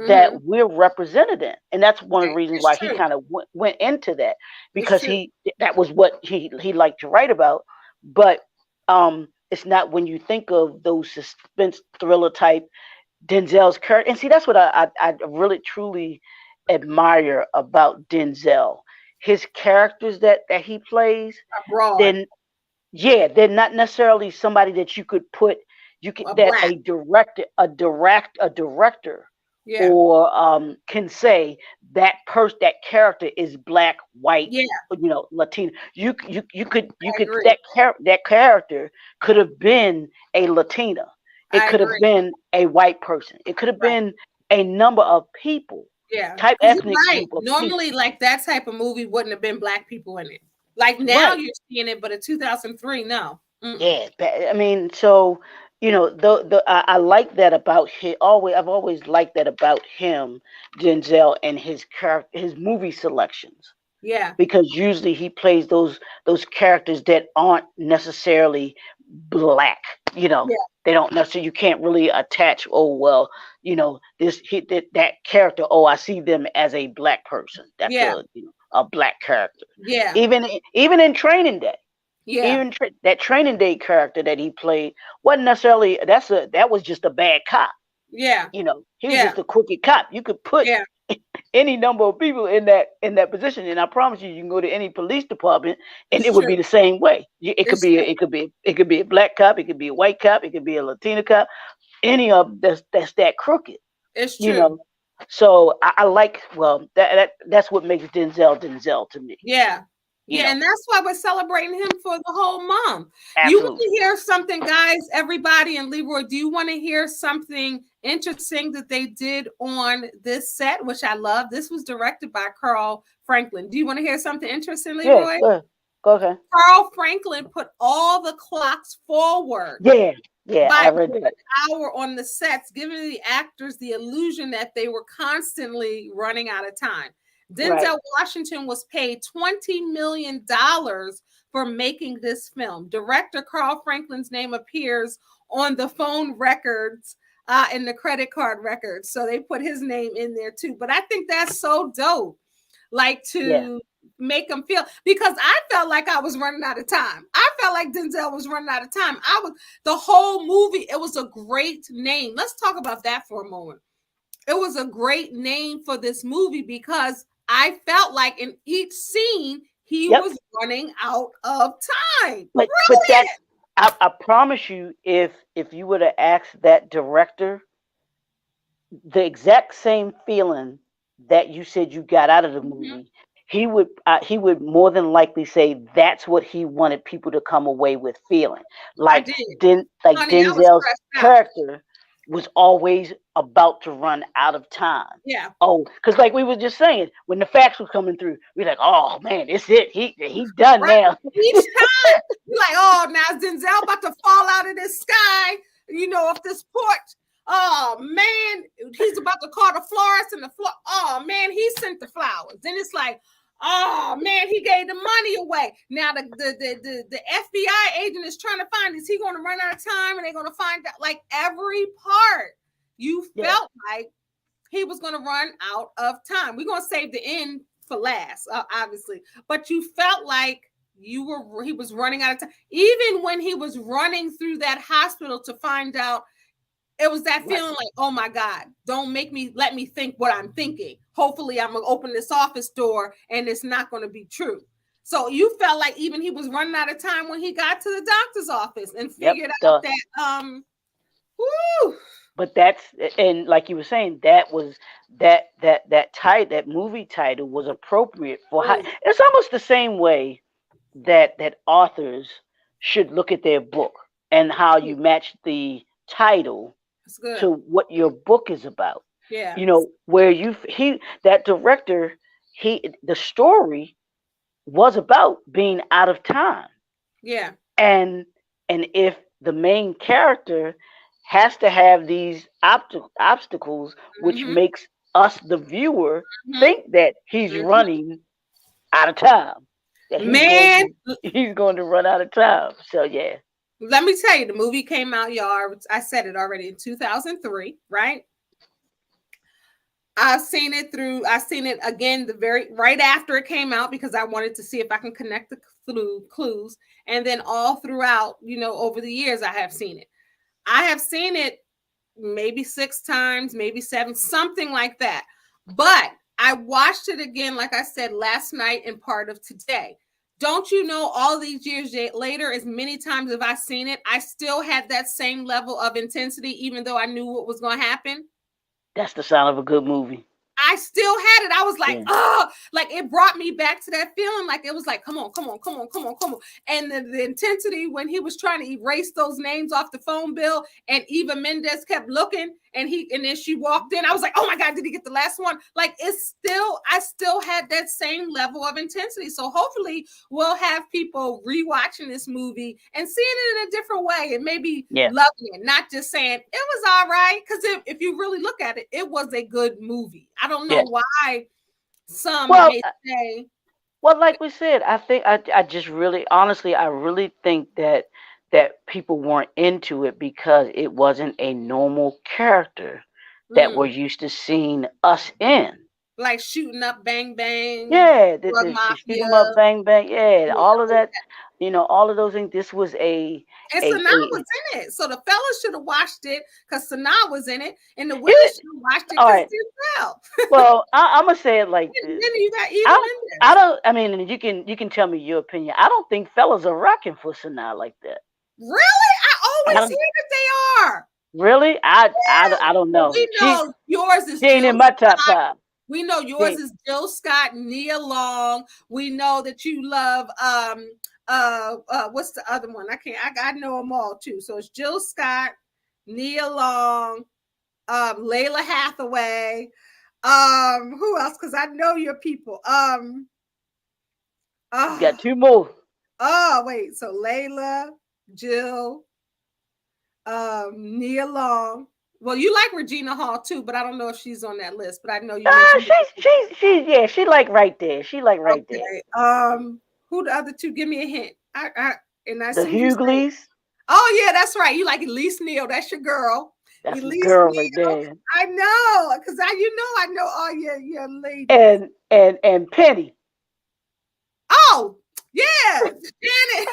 that Mm-hmm. we're represented in, and that's one of the Right. reasons It's why he true. kind of went into that, It's because true. that was what he liked to write about. But it's not when you think of those suspense thriller type Denzel's character. And see, that's what I really truly admire about Denzel. His characters that he plays, Abroad. then yeah, they're not necessarily somebody that you could put, you could, A that black. a director Yeah. or can say that character is black, white, Yeah. Latino. You I could agree. that character could have been a Latina. It I could have agree. been a white person. It could have Right. been a number of people, Yeah. type Because you're ethnic right. group of people. Normally, like that type of movie wouldn't have been black people in it. Like now Right. you're seeing it, but in 2003, no. Mm-mm. Yeah, I mean, so I like that about him. I've always liked that about him, Denzel, and his character, his movie selections, Yeah. because usually he plays those characters that aren't necessarily black. You know, Yeah. they don't necessarily. You can't really attach. Oh well, that character. Oh, I see them as a black person. That's Yeah. a black character. Yeah. Even in Training Day. Yeah. Even that Training Day character that he played wasn't necessarily, that was just a bad cop. Yeah. He was Yeah. just a crooked cop. You could put Yeah. any number of people in that position, and I promise you can go to any police department, and It's it would true. be the same way. It could It's be true. a black cop, it could be a white cop, it could be a Latina cop, any of that's that crooked. It's You true. know, so I like, well, that's what makes Denzel to me. Yeah. You Yeah, know, and that's why we're celebrating him for the whole month. You want absolutely. to hear something, guys? Everybody and Leroy, do you want to hear something interesting that they did on this set, which I love? This was directed by Carl Franklin. Do you want to hear something interesting, Yeah, Leroy? go ahead. Carl Franklin put all the clocks forward Yeah, yeah, by I read an that. hour on the sets, giving the actors the illusion that they were constantly running out of time. Right. Denzel Washington was paid $20 million for making this film. Director Carl Franklin's name appears on the phone records and the credit card records. So they put his name in there too. But I think that's so dope. Like Yeah. to make them feel, because I felt like I was running out of time. I felt like Denzel was running out of time. The whole movie, it was a great name. Let's talk about that for a moment. It was a great name for this movie because I felt like in each scene he Yep. was running out of time. But Brilliant. I promise you, if you would have asked that director the exact same feeling that you said you got out of the Mhm. movie, he would more than likely say that's what he wanted people to come away with feeling. I Like did. Honey, I was Denzel's stressed out. character was always about to run out of time. Yeah. Oh, because like we were just saying, when the facts were coming through, we like, oh man, it's it. He done Right. now. Each time you're like, oh, now is Denzel about to fall out of the sky, off this porch. Oh man, he's about to call the florist and the floor. Oh man, he sent the flowers. Then it's like, oh man, he gave the money away. Now the FBI agent is trying to find, is he going to run out of time and they're going to find out? Like every part, you Yeah. felt like he was going to run out of time. We're going to save the end for last, obviously, but you felt like he was running out of time. Even when he was running through that hospital to find out, it was that feeling like, oh my God, let me think what I'm thinking. Hopefully I'm gonna open this office door and it's not gonna be true. So you felt like even he was running out of time when he got to the doctor's office and figured out that whoo. But that's, and like you were saying, that was that movie title was appropriate for how it's almost the same way that authors should look at their book and how you match the title to what your book is about. Yeah. You know, where that director, the story was about being out of time. Yeah. And if the main character has to have these obstacles, which makes us, the viewer, think that he's running out of time. That he's going to run out of time. So yeah. Let me tell you, the movie came out, y'all. I said it already, in 2003, right? I've seen it again right after it came out because I wanted to see if I can connect the clues. And then all throughout, over the years, I have seen it. I have seen it maybe 6 times, maybe 7, something like that. But I watched it again, like I said, last night and part of today. Don't you know, all these years later, as many times as I've seen it, I still had that same level of intensity, even though I knew what was going to happen. That's the sign of a good movie. I still had it. I was like, oh, like it brought me back to that feeling. Like it was like, come on. And the intensity when he was trying to erase those names off the phone bill and Eva Mendes kept looking and then she walked in. I was like, oh my God, did he get the last one? Like I still had that same level of intensity. So hopefully we'll have people rewatching this movie and seeing it in a different way and maybe loving it, not just saying it was all right. Because if you really look at it, it was a good movie. I don't know why some may say. Well, like we said, I think I just really, honestly, I really think that people weren't into it because it wasn't a normal character that we're used to seeing us in. Like shooting up, bang, bang. Yeah, the shoot 'em up, bang, bang. Yeah, all of that. All of those things. This was and Sanaa was in it, so the fellas should have watched it because Sanaa was in it, and the women should have watched it because Denzel. Well, I'm gonna say it like this. You got Eva I don't. I mean, you can tell me your opinion. I don't think fellas are rocking for Sanaa like that. Really? I always hear that they are. Really? I don't know. We know yours is. She ain't in my top 5. We know yours is Jill Scott, Nia Long. We know that you love what's the other one? I know them all too. So it's Jill Scott, Nia Long, Layla Hathaway. Who else? Because I know your people. You got 2 more. Oh, wait. So Layla, Jill, Nia Long. Well, you like Regina Hall too, but I don't know if she's on that list. But I know you. She like right there. She like right there. Who the other 2? Give me a hint. I the Hugleys. Oh yeah, that's right. You like Elise Neal. That's your girl. That's Elise girl Neal. Right there. I know, because I know all your ladies. And Penny. Oh yeah, Janet.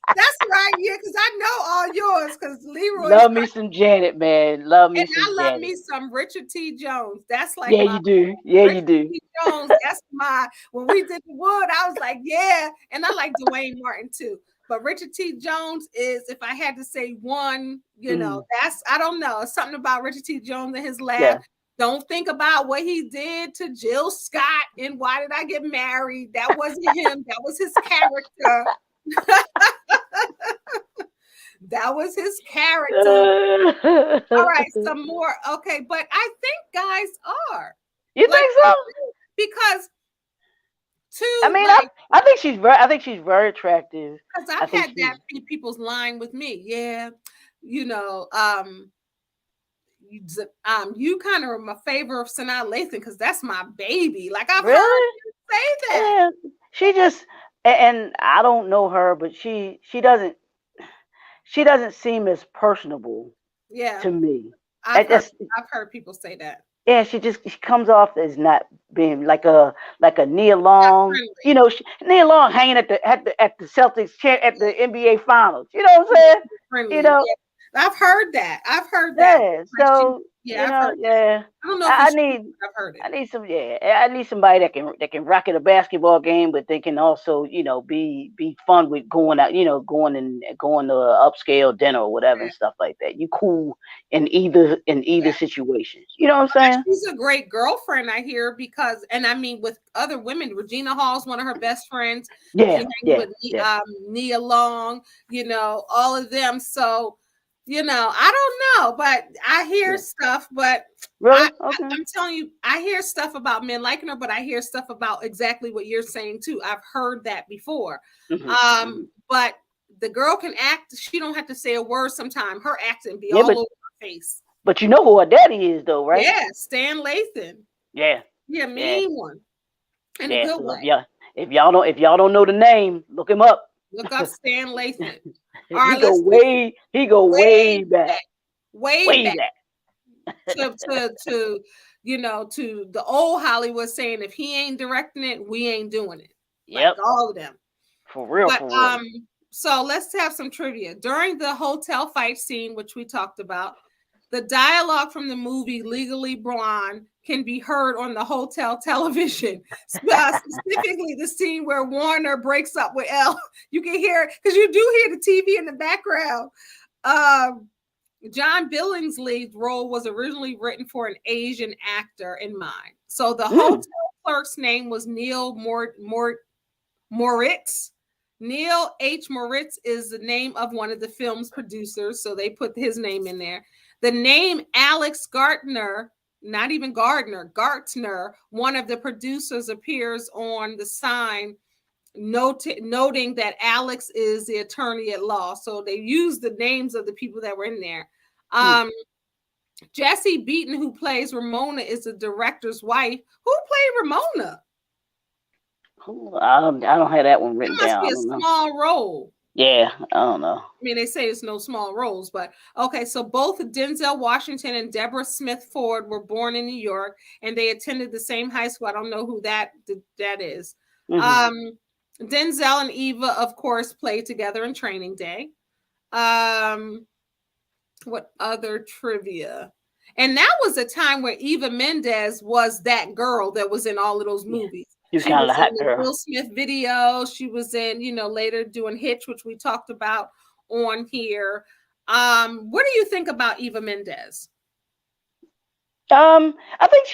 That's right. Yeah, because I know all yours. Because Leroy. Love me some Janet, man. Love me some Janet. I love me some Richard T. Jones. That's like you do. Yeah, Richard you do. T. Jones. That's when we did the Wood. I was like, yeah, and I like Dwayne Martin too. But Richard T. Jones is, if I had to say one, that's, I don't know, something about Richard T. Jones and his laugh. Yeah. Don't think about what he did to Jill Scott and Why Did I Get Married? That wasn't him. That was his character. That was his character. All right, some more. Okay, but I think guys are. You think so? Because I mean, I think she's very attractive. Because I've had that people's line with me. Yeah, you kind of are my favor of Sanaa Lathan because that's my baby. Like I've heard you say that. Yeah, she just, and I don't know her, but she doesn't seem as personable. Yeah, to me. I've heard people say that. Yeah, she comes off as not being like a Nia Not Long. friendly. Nia Long hanging at the Celtics chair at the NBA Finals. You know what I'm saying? You Friendly. know, Yeah. I've heard that. I've heard that. yeah. Like she, So yeah, I've heard that. yeah. I don't know if I, I it's true, need but I've heard it. I need somebody that can rock at a basketball game, but they can also be fun with going out, going to a upscale dinner or whatever and Yeah. stuff like that. You cool in either Yeah. situation. You know what I'm saying? She's a great girlfriend, I hear, because, and I mean, with other women, Regina Hall's one of her best friends. She Yeah, hangs yeah, with yeah, Nia Long, all of them. So, I don't know, but I hear yeah. stuff. But Really? Okay. I'm telling you, I hear stuff about men liking her, but I hear stuff about exactly what you're saying too. I've heard that before. Hmm. But the girl can act. She don't have to say a word. Sometime her acting be Yeah, all but over her face. but you know who her daddy is though, right? Yeah, Stan Lathan. Yeah, Yeah, yeah, mean one in a yeah. good So way. if y'all don't know the name, look him up. Look up Stan Lathan. All he right, go let's move way he go way way back, back, way way back back. to the old Hollywood saying if he ain't directing it, we ain't doing it. Like Yep, all of them. for real, But for real. so let's have some trivia. During the hotel fight scene, which we talked about, the dialogue from the movie Legally Blonde can be heard on the hotel television. Specifically, the scene where Warner breaks up with Elle. You can hear it because you do hear the TV in the background. John Billingsley's role was originally written for an Asian actor in mind. So the hotel Mm. clerk's name was Neil Moritz. Neil H. Moritz is the name of one of the film's producers, so they put his name in there. The name Alex Gartner, not even Gardner, Gartner, one of the producers, appears on the sign noting that Alex is the attorney at law. So they used the names of the people that were in there. Mm. Jesse Beaton, who plays Ramona, is the director's wife. Who played Ramona? I don't have that one It written must down. be I a don't know. small role. Yeah, I don't know. I mean, they say it's no small roles, but okay. So both Denzel Washington and Deborah Smith Ford were born in New York, and they attended the same high school. I don't know who that is. Hmm. Denzel and Eva, of course, played together in Training Day. What other trivia? And that was a time where Eva Mendes was that girl that was in all of those Yeah, movies. she was She kind of was the in hot the girl. Will Smith video. She was in, later doing Hitch, which we talked about on here. What do you think about Eva Mendes? I think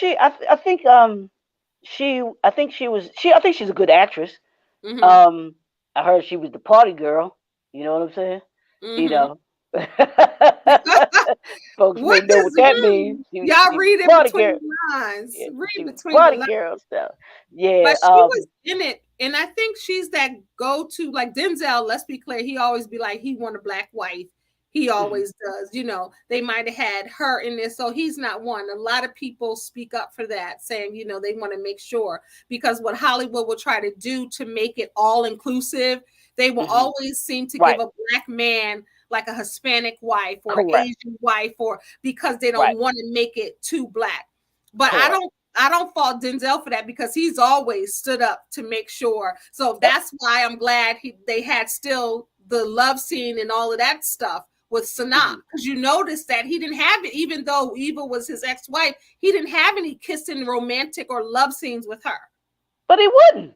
I think she's a good actress. Mm-hmm. Um, I heard she was the party girl. You know what I'm saying? You Mm-hmm. know, folks may What know what does that means. y'all She was read the in party between girl. the lines? Yeah, Read she was the between the party lines. girl stuff. Yeah. But she was in it, and I think she's that go-to. Like Denzel, let's be clear, he always be like he want a black wife. He Mhm, always does. They might have had her in there, so he's not one. A lot of people speak up for that, saying they want to make sure, because what Hollywood will try to do to make it all inclusive, they will mhm. always seem to give Right. a black man like a Hispanic wife or an Correct. Asian wife, or because they Right. don't want to make it too black. But Correct. I don't fault Denzel for that, because he's always stood up to make sure. So Yep. that's why I'm glad they had still the love scene and all of that stuff with Sanaa, Mhm. because you notice that he didn't have it, even though Eva was his ex-wife. He didn't have any kissing, romantic, or love scenes with her. But he wouldn't.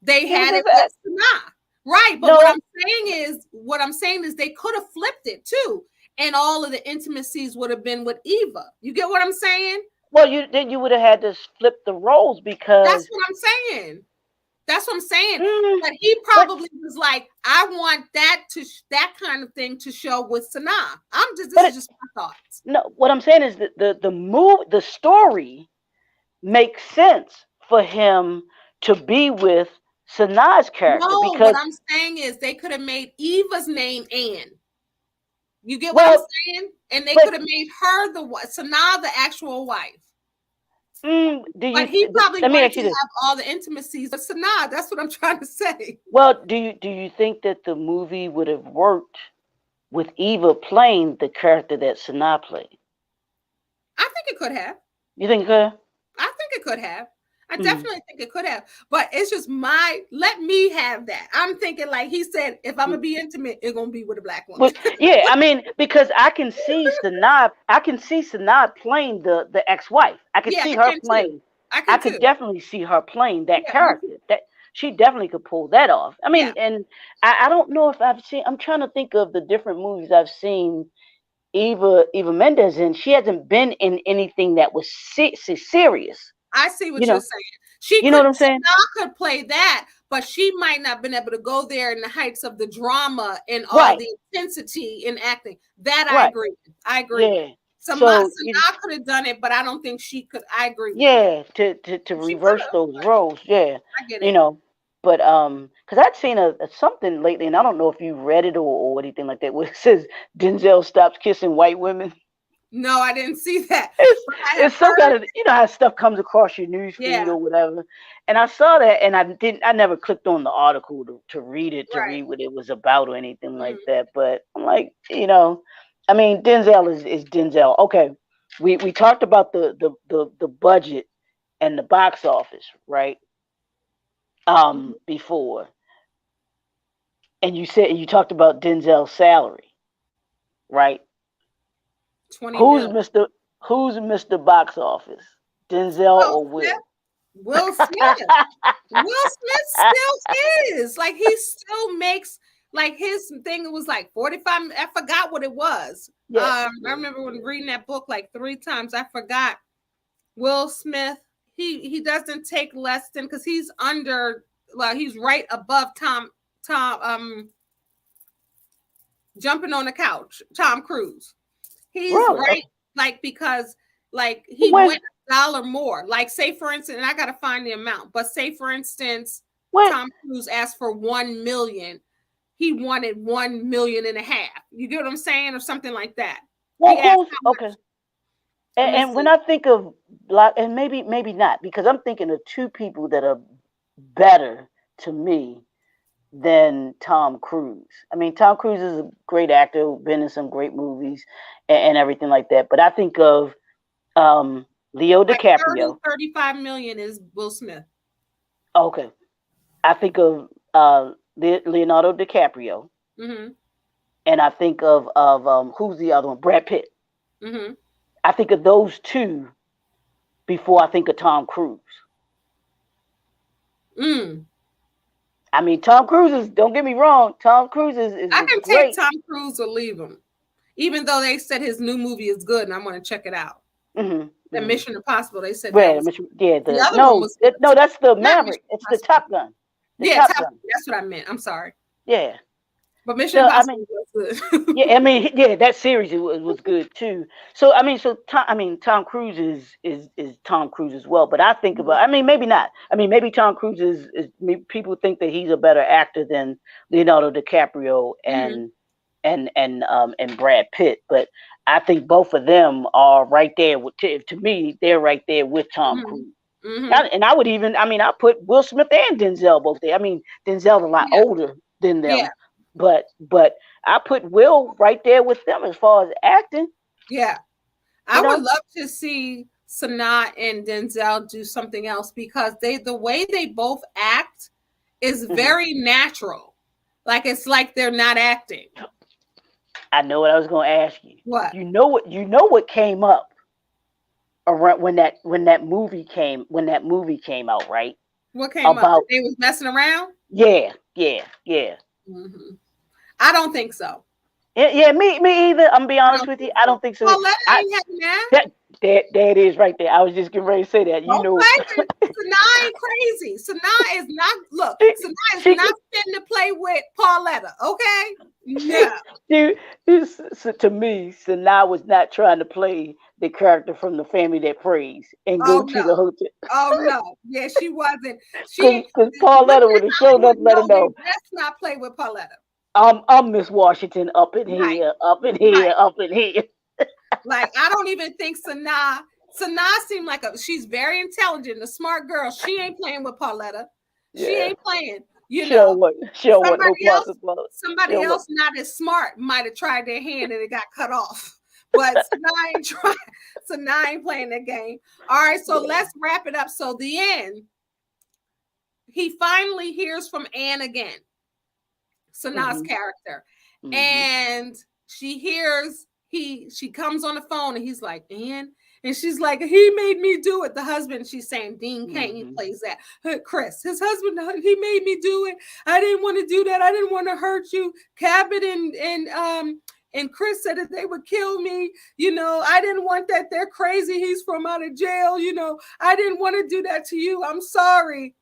They He was had it his with ex. Sanaa, right? But No. what I'm saying is, they could have flipped it too, and all of the intimacies would have been with Eva. You get what I'm saying? Well, you would have had to flip the roles That's because. what I'm saying. That's what I'm saying. Mm, But he but probably was like, I want that kind of thing to show with Sanaa. This but is just my thoughts. no. What I'm saying is that the story makes sense for him to be with Sanaa's character No, what because, I'm saying is they could have made Eva's name Anne. You get what I'm well, saying? And they but could have made her Sanaa the actual wife. do you? But he probably Let me wanted ask to you this. have all the intimacies with Sanaa. That's what I'm trying to say. Well, do you think that the movie would have worked with Eva playing the character that Sanaa played? I think it could have. You think it could? I think it could have. I Mm. definitely think it could have. But it's just let me have that. I'm thinking like he said, if I'm gonna be intimate, it's gonna be with a black woman. But yeah, I mean, because I can see Sanaa playing the ex-wife. I could Yeah, see I her can too. playing. I I can could too. definitely see her playing that Yeah, character. That she definitely could pull that off. I mean, yeah. and I don't know if I've seen. I'm trying to think of the different movies I've seen Eva Mendes in. She hasn't been in anything that was serious. I see what You you're know, saying. She you know could what I'm saying? Sanaa could play that, but she might not been able to go there in the heights of the drama and all Right, the intensity in acting. That I right. agree with. I agree with. Yeah. So Sanaa could have done it, but I don't think she could. I agree with you. yeah, to She could reverse have, those but roles. Yeah, I get you it. know. But because I'd seen a something lately, and I don't know if you read it or anything like that, where it says Denzel stops kissing white women. No, I didn't see that. It's But I have it's some kind heard, of, you know how stuff comes across your news feed yeah, or whatever, and I saw that, and I never clicked on the article to read it, to right. read what it was about or anything like Mhm. that. But I'm like, I mean, Denzel is Denzel. Okay, we talked about the budget and the box office, right? Mhm. Before, and you talked about Denzel's salary, right? 20 Who's mil. Mr. Who's Mr. Box Office? Denzel Will or Smith. Will? Will Smith. Will Smith still is like he still makes like his thing was like 45. I forgot what it was. Yeah, I remember when reading that book like 3 times. I forgot. Will Smith. He doesn't take less than because he's under. Well, he's right above Tom jumping on the couch. Tom Cruise. He's really. right like because like Who he went? went $1 more. Like say for instance, and I gotta find the amount, but say for instance, Went? Tom Cruise asked for 1 million. He wanted 1.5 million. You get what I'm saying, or something like that. Well, He asked who's how okay? much. Let me And when see. I think of black, and maybe not, because I'm thinking of two people that are better to me than Tom Cruise. I mean, Tom Cruise is a great actor, been in some great movies and everything like that. But I think of Leo Like 30, DiCaprio. 35 million is Will Smith. Okay, I think of Leonardo DiCaprio, Mm-hmm. and I think of who's the other one? Brad Pitt. Mm-hmm. I think of those two before I think of Tom Cruise. Mm. I mean, Tom Cruise is, don't get me wrong, Tom Cruise I is can take great. Tom Cruise or leave him. Even though they said his new movie is good and I'm gonna check it out. Mm-hmm, The mm-hmm. Mission Impossible, they said that Yeah, was yeah, the other one was good no, too. that's the Not Mission Maverick. It's the Impossible. Top Gun. The Yeah, Top Gun. that's what I meant. I'm sorry. Yeah. But Mission No, I Impossible mean, was good. yeah, I mean, yeah, that series was good too. So I mean, Tom Cruise is Tom Cruise as well. But I think about, I mean, maybe not. I mean, maybe Tom Cruise people think that he's a better actor than Leonardo DiCaprio Mm-hmm. and Brad Pitt. But I think both of them are right there with, to me, they're right there with Tom Mm-hmm. Cruise. Mm-hmm. And I would even, I mean, I put Will Smith and Denzel both there. I mean, Denzel's a lot Yeah. older than Yeah. them, but I put Will right there with them as far as acting. Yeah. You I would know, love to see Sanaa and Denzel do something else because the way they both act is hmm very natural. Like it's like they're not acting. I know what I was going to ask you. What? You know what came up around when that movie came out, right? What came up? About They was messing around? yeah. Mm-hmm. I don't think so. Yeah, me either. I'm gonna be I honest don't with you. think I so. don't think so. Pauletta I ain't having that. that that it is right there. I was just getting ready to say that. You Don't know, play with Sanaa ain't crazy. Sanaa is not look, she Sanaa is she not fitting to play with Pauletta, okay? No. to me, Sanaa was not trying to play the character from the family that prays and go Oh to no. the hotel. Oh no. Yeah, she wasn't. Because She women Pauletta would in have shown up Hollywood and let her know they know, best not play with Pauletta. I'm Miss Washington up in Right, here, up in right. here, up in here. Like I don't even think Sanaa seemed like she's very intelligent, a smart girl. She ain't playing with Pauletta. She Yeah. ain't playing, you know. She don't want no Somebody parts else, of Pauletta. She somebody don't want else not as smart might have tried their hand and it got cut off. but Sanaa ain't playing that game. All right, so let's wrap it up. So the end, he finally hears from Anne again, Sanaa's character, and she comes on the phone and he's like, Anne, and she's like, he made me do it. The husband, she's saying, Dean Cain, he plays that. Chris, his husband, he made me do it. I didn't want to do that. I didn't want to hurt you. Cabot and Chris said that they would kill me. You know, I didn't want that. They're crazy. He's from out of jail. You know, I didn't want to do that to you. I'm sorry.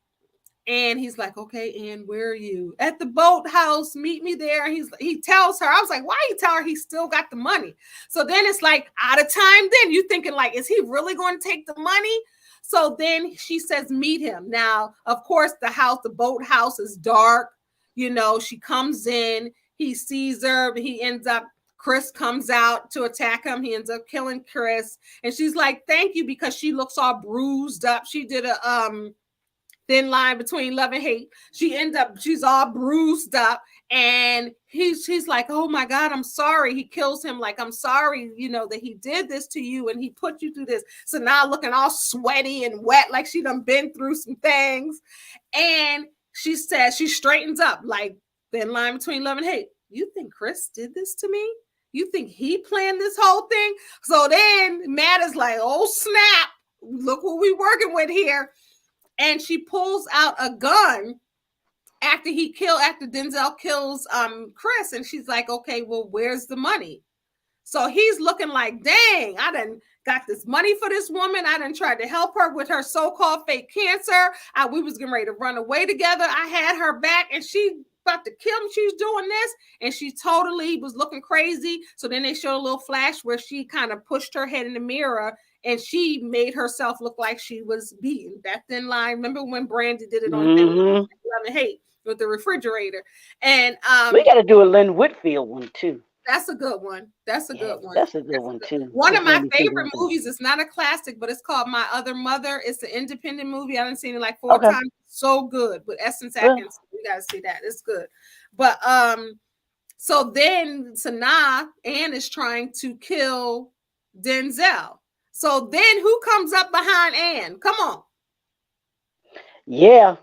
And he's like, okay, Ann, where are you? At the boathouse, meet me there. He tells her, I was like, why you tell her he still got the money? So then it's like out of time. Then you thinking like, is he really going to take the money? So then she says, meet him. Now, of course, the boathouse is dark. You know, she comes in, he sees her, but Chris comes out to attack him. He ends up killing Chris. And she's like, thank you, because she looks all bruised up. She did a thin line between love and hate. She's all bruised up, and she's like, oh my God, I'm sorry. He kills him. Like, I'm sorry, you know, that he did this to you and he put you through this. So now looking all sweaty and wet, like she done been through some things. And she says, she straightens up, like, thin line between love and hate. You think Chris did this to me? You think he planned this whole thing? So then Matt is like, oh snap, look what we working with here. And she pulls out a gun after Denzel kills Chris, and she's like, okay, well, where's the money? So he's looking like, dang, I done got this money for this woman. I done tried to help her with her so-called fake cancer. We was getting ready to run away together. I had her back, and she about to kill me. She's doing this, and she totally was looking crazy. So then they showed a little flash where she kind of pushed her head in the mirror, and she made herself look like she was beaten. That thin line. Remember when Brandy did it on Love and Hate with the refrigerator? And we got to do a Lynn Whitfield one too. That's a good one. That's a good one. That's a good one too. One of my favorite movies. It's not a classic, but it's called My Other Mother. It's an independent movie. I done seen it like 4 times. So good with Essence Atkins. You gotta see that. It's good. But so then Sanaa, Anne, is trying to kill Denzel. So then who comes up behind Anne? Come on. Yeah.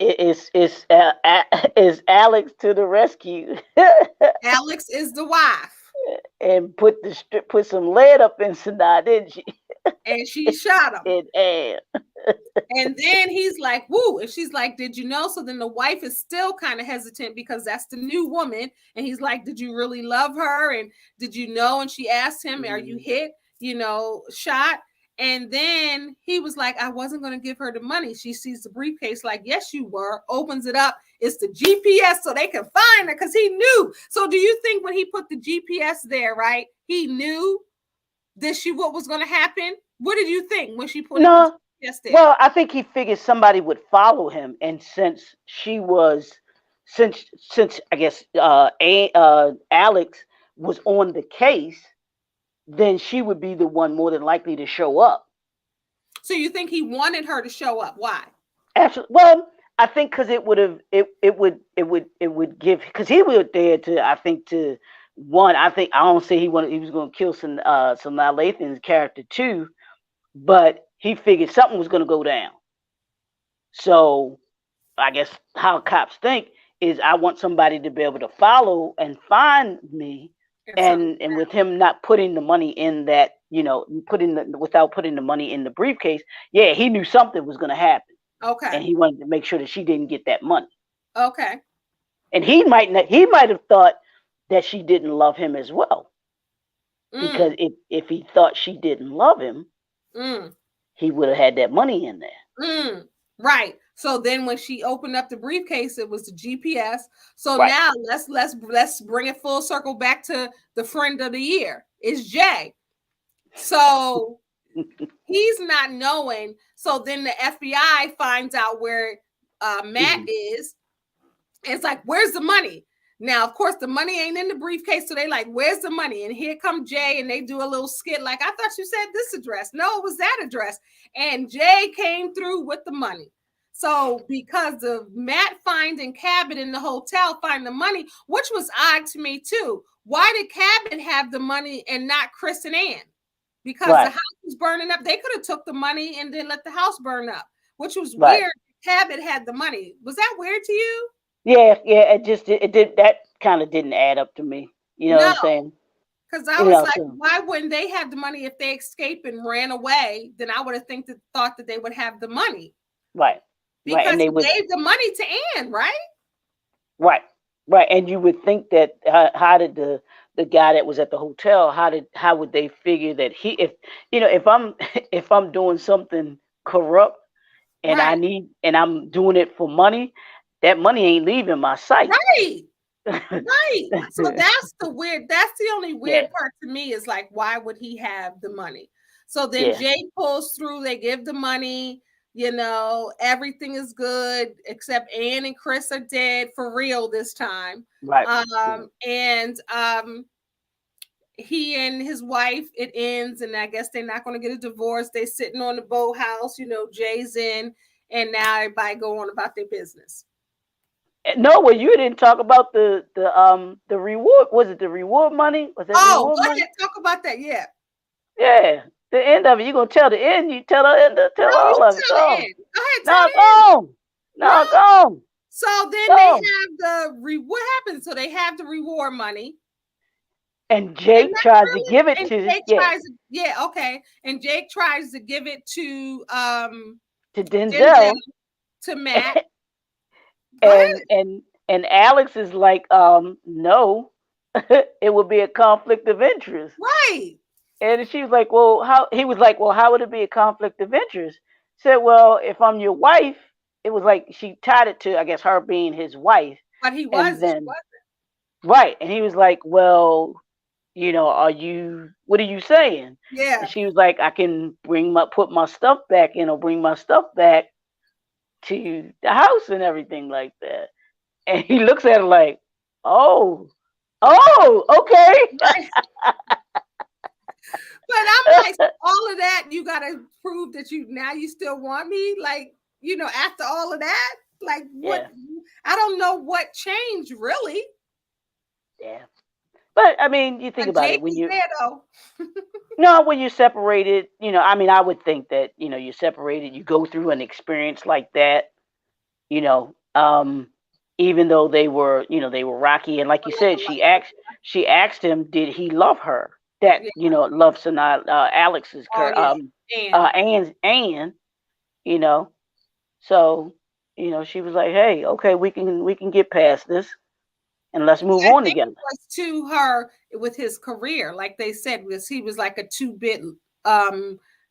It's Alex to the rescue. Alex is the wife. And put some lead up in Sanaa, didn't she? And she shot him. And then he's like, woo. And she's like, did you know? So then the wife is still kind of hesitant because that's the new woman. And he's like, did you really love her? And did you know? And she asked him, are you hit? You know, shot. And then he was like, I wasn't going to give her the money. She sees the briefcase like, yes, you were. Opens it up. It's the GPS so they can find her because he knew. So do you think when he put the GPS there, right, he knew what was going to happen? What did you think when she put the GPS there? Well, I think he figured somebody would follow him. And since I guess Alex was on the case, then she would be the one more than likely to show up. So you think he wanted her to show up? Why? Actually, well, I think because it would give, because he was there to, I think I don't say he was going to kill Sanaa Lathan's character too, but he figured something was going to go down. So I guess how cops think is I want somebody to be able to follow and find me. And with him not putting the money in that, without putting the money in the briefcase, yeah, he knew something was going to happen. Okay. And he wanted to make sure that she didn't get that money. Okay. And he might have thought that she didn't love him as well. Because if he thought she didn't love him, he would have had that money in there. Right. So then when she opened up the briefcase, it was the GPS. So now let's bring it full circle back to the friend of the year. It's Jay. So he's not knowing. So then the FBI finds out where Matt is. And it's like, where's the money? Now, of course, the money ain't in the briefcase. So they like, where's the money? And here come Jay, and they do a little skit like, I thought you said this address. No, it was that address. And Jay came through with the money. So because of Matt finding Cabot in the hotel, find the money, which was odd to me too. Why did Cabot have the money and not Chris and Ann? Because the house was burning up. They could have took the money and then let the house burn up, which was weird. Cabot had the money. Was that weird to you? Yeah. It did that kind of didn't add up to me. You know what I'm saying? Because I was like, why wouldn't they have the money if they escaped and ran away? Then I would have thought that they would have the money. Right. Because and they gave the money to Ann, right? Right. And you would think that how did the guy that was at the hotel, how would they figure that if I'm doing something corrupt and I'm doing it for money, that money ain't leaving my sight. Right. Right. So that's the only weird part to me is like, why would he have the money? So then Jay pulls through, they give the money, everything is good, except Ann and Chris are dead for real this time. Right. And he and his wife, it ends, and I guess they're not going to get a divorce. They're sitting on the boathouse, Jay's in, and now everybody go on about their business. No, well, you didn't talk about the reward. Was it the reward money? Was that reward money? Talk about that. Yeah. Yeah. The end of it. You're gonna tell the end. You tell the end. Tell all of it. Go ahead. No, go. No, go. So then they have what happens? So they have the reward money. And Jake tries to give it to okay. And Jake tries to give it to Denzel, to Matt. And Alex is like, no, it would be a conflict of interest. Right. And she was like, well, how? He was like, well, how would it be a conflict of interest? Said, well, if I'm your wife, it was like she tied it to, I guess, her being his wife. But he wasn't. Right. And he was like, well, what are you saying? Yeah. And she was like, I can put my stuff back in or bring my stuff back to the house and everything like that. And he looks at her like, oh, okay. But I'm like, all of that, you gotta prove that you still want me, like, after all of that, like, what? I don't know what changed really. Yeah, but I mean, you think about it when you when you're separated, I mean, I would think that you're separated, you go through an experience like that, even though they were rocky, and like you said, she asked him, did he love her? That love Sanaa, Alex's Ann, so she was like, hey, okay, we can get past this and let's move on together. It was to her with his career, like they said, was he was like a 2-bit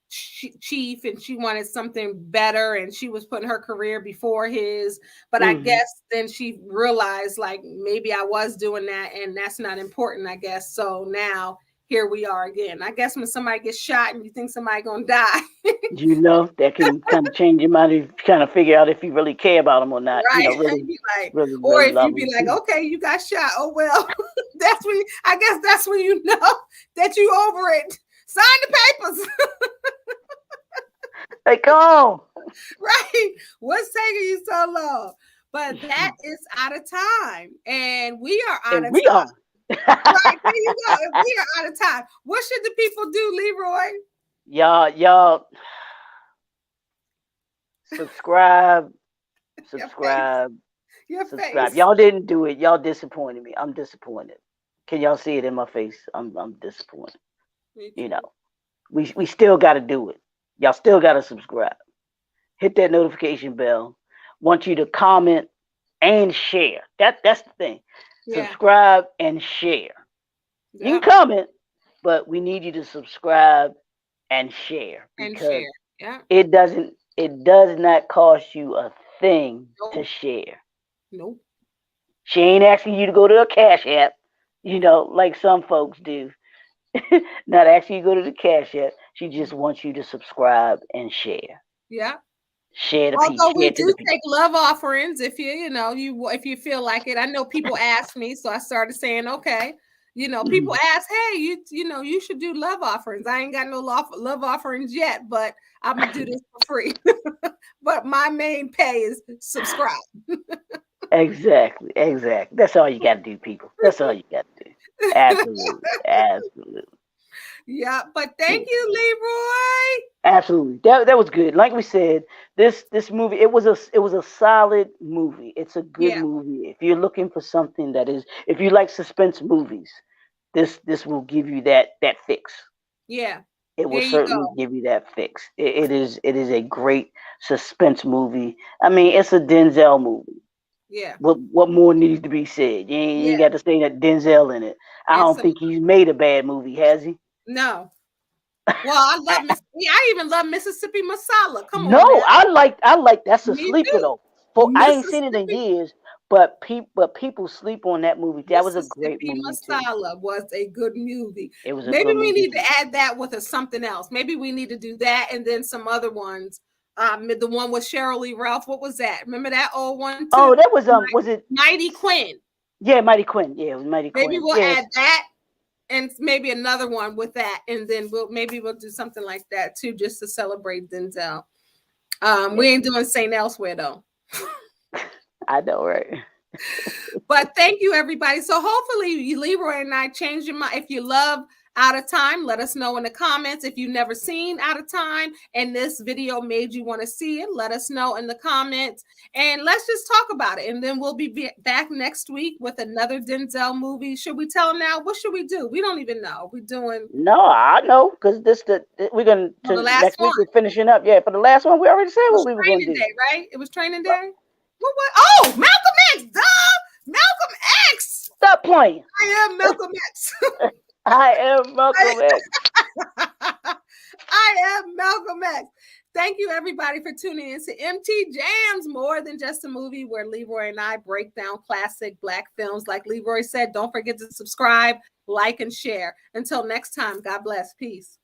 chief, and she wanted something better, and she was putting her career before his. But I guess then she realized, like, maybe I was doing that, and that's not important, I guess. So now here we are again. I guess when somebody gets shot and you think somebody gonna die, that can kind of change your mind. You kind of figure out if you really care about them or not. Right. Really, really or if you be like, okay, you got shot. Oh well, that's when that's when you know that you over it. Sign the papers. Like, oh, right. What's taking you so long? But that is out of time, and we are out of time. Right, there you go. And we are out of time. What should the people do, Leroy? Y'all subscribe. Your face. Y'all didn't do it. Y'all disappointed me. I'm disappointed. Can y'all see it in my face? I'm disappointed. We still got to do it. Y'all still got to subscribe. Hit that notification bell. Want you to comment and share. That's the thing. Subscribe and share. You can comment, but we need you to subscribe and share, because it does not cost you a thing to share. Nope. She ain't asking you to go to a Cash App, like some folks do. Not asking you to go to the Cash App. She just wants you to subscribe and share. Yeah. Share the piece. Although we do take love offerings if if you feel like it. I know people ask me, so I started saying, okay, You know, people ask, hey, you should do love offerings. I ain't got no love offerings yet, but I'm gonna do this for free. But my main pay is subscribe. Exactly. That's all you got to do, people. That's all you got to do. Absolutely. Yeah, but thank you, Leroy. Absolutely. That was good. Like we said, this movie, it was a solid movie. It's a good movie. If you're looking for something if you like suspense movies, this will give you that fix. Yeah. It will certainly give you that fix. It is a great suspense movie. I mean, it's a Denzel movie. Yeah. What more needs to be said? You ain't got to say that Denzel in it. I don't think he's made a bad movie, has he? No. Well, I even love Mississippi Masala. Come on. No, I like that's a Me sleeper too. though. I ain't seen it in years, but people sleep on that movie. That was a great movie too. Masala was a good movie. It was Maybe we need to add that with something else. Maybe we need to do that and then some other ones. The one with Cheryl Lee Ralph. What was that? Remember that old one too? Oh, that was it Mighty Quinn? Yeah, Mighty Quinn. Yeah, it was Mighty Quinn. Maybe we'll add that and maybe another one with that, and then we'll do something like that too, just to celebrate Denzel. We ain't doing St. Elsewhere though. I know, right? But thank you, everybody. So hopefully Leroy and I changed your mind. If you love Out of Time, let us know in the comments. If you've never seen Out of Time and this video made you want to see it, let us know in the comments. And let's just talk about it. And then we'll be back next week with another Denzel movie. Should we tell them now? What should we do? We don't even know. We're doing... No, I know, because we're going to... Next week we're finishing up. Yeah, for the last one, we already said what we were going to do. Day, right? It was Training Day? What? Oh, Malcolm X, duh! Malcolm X! Stop playing. I am Malcolm X. I am Malcolm X. I am Malcolm X. Thank you, everybody, for tuning in to MTJAM's More Than Just a Movie, where Leroy and I break down classic Black films. Like Leroy said, don't forget to subscribe, like, and share. Until next time, God bless. Peace.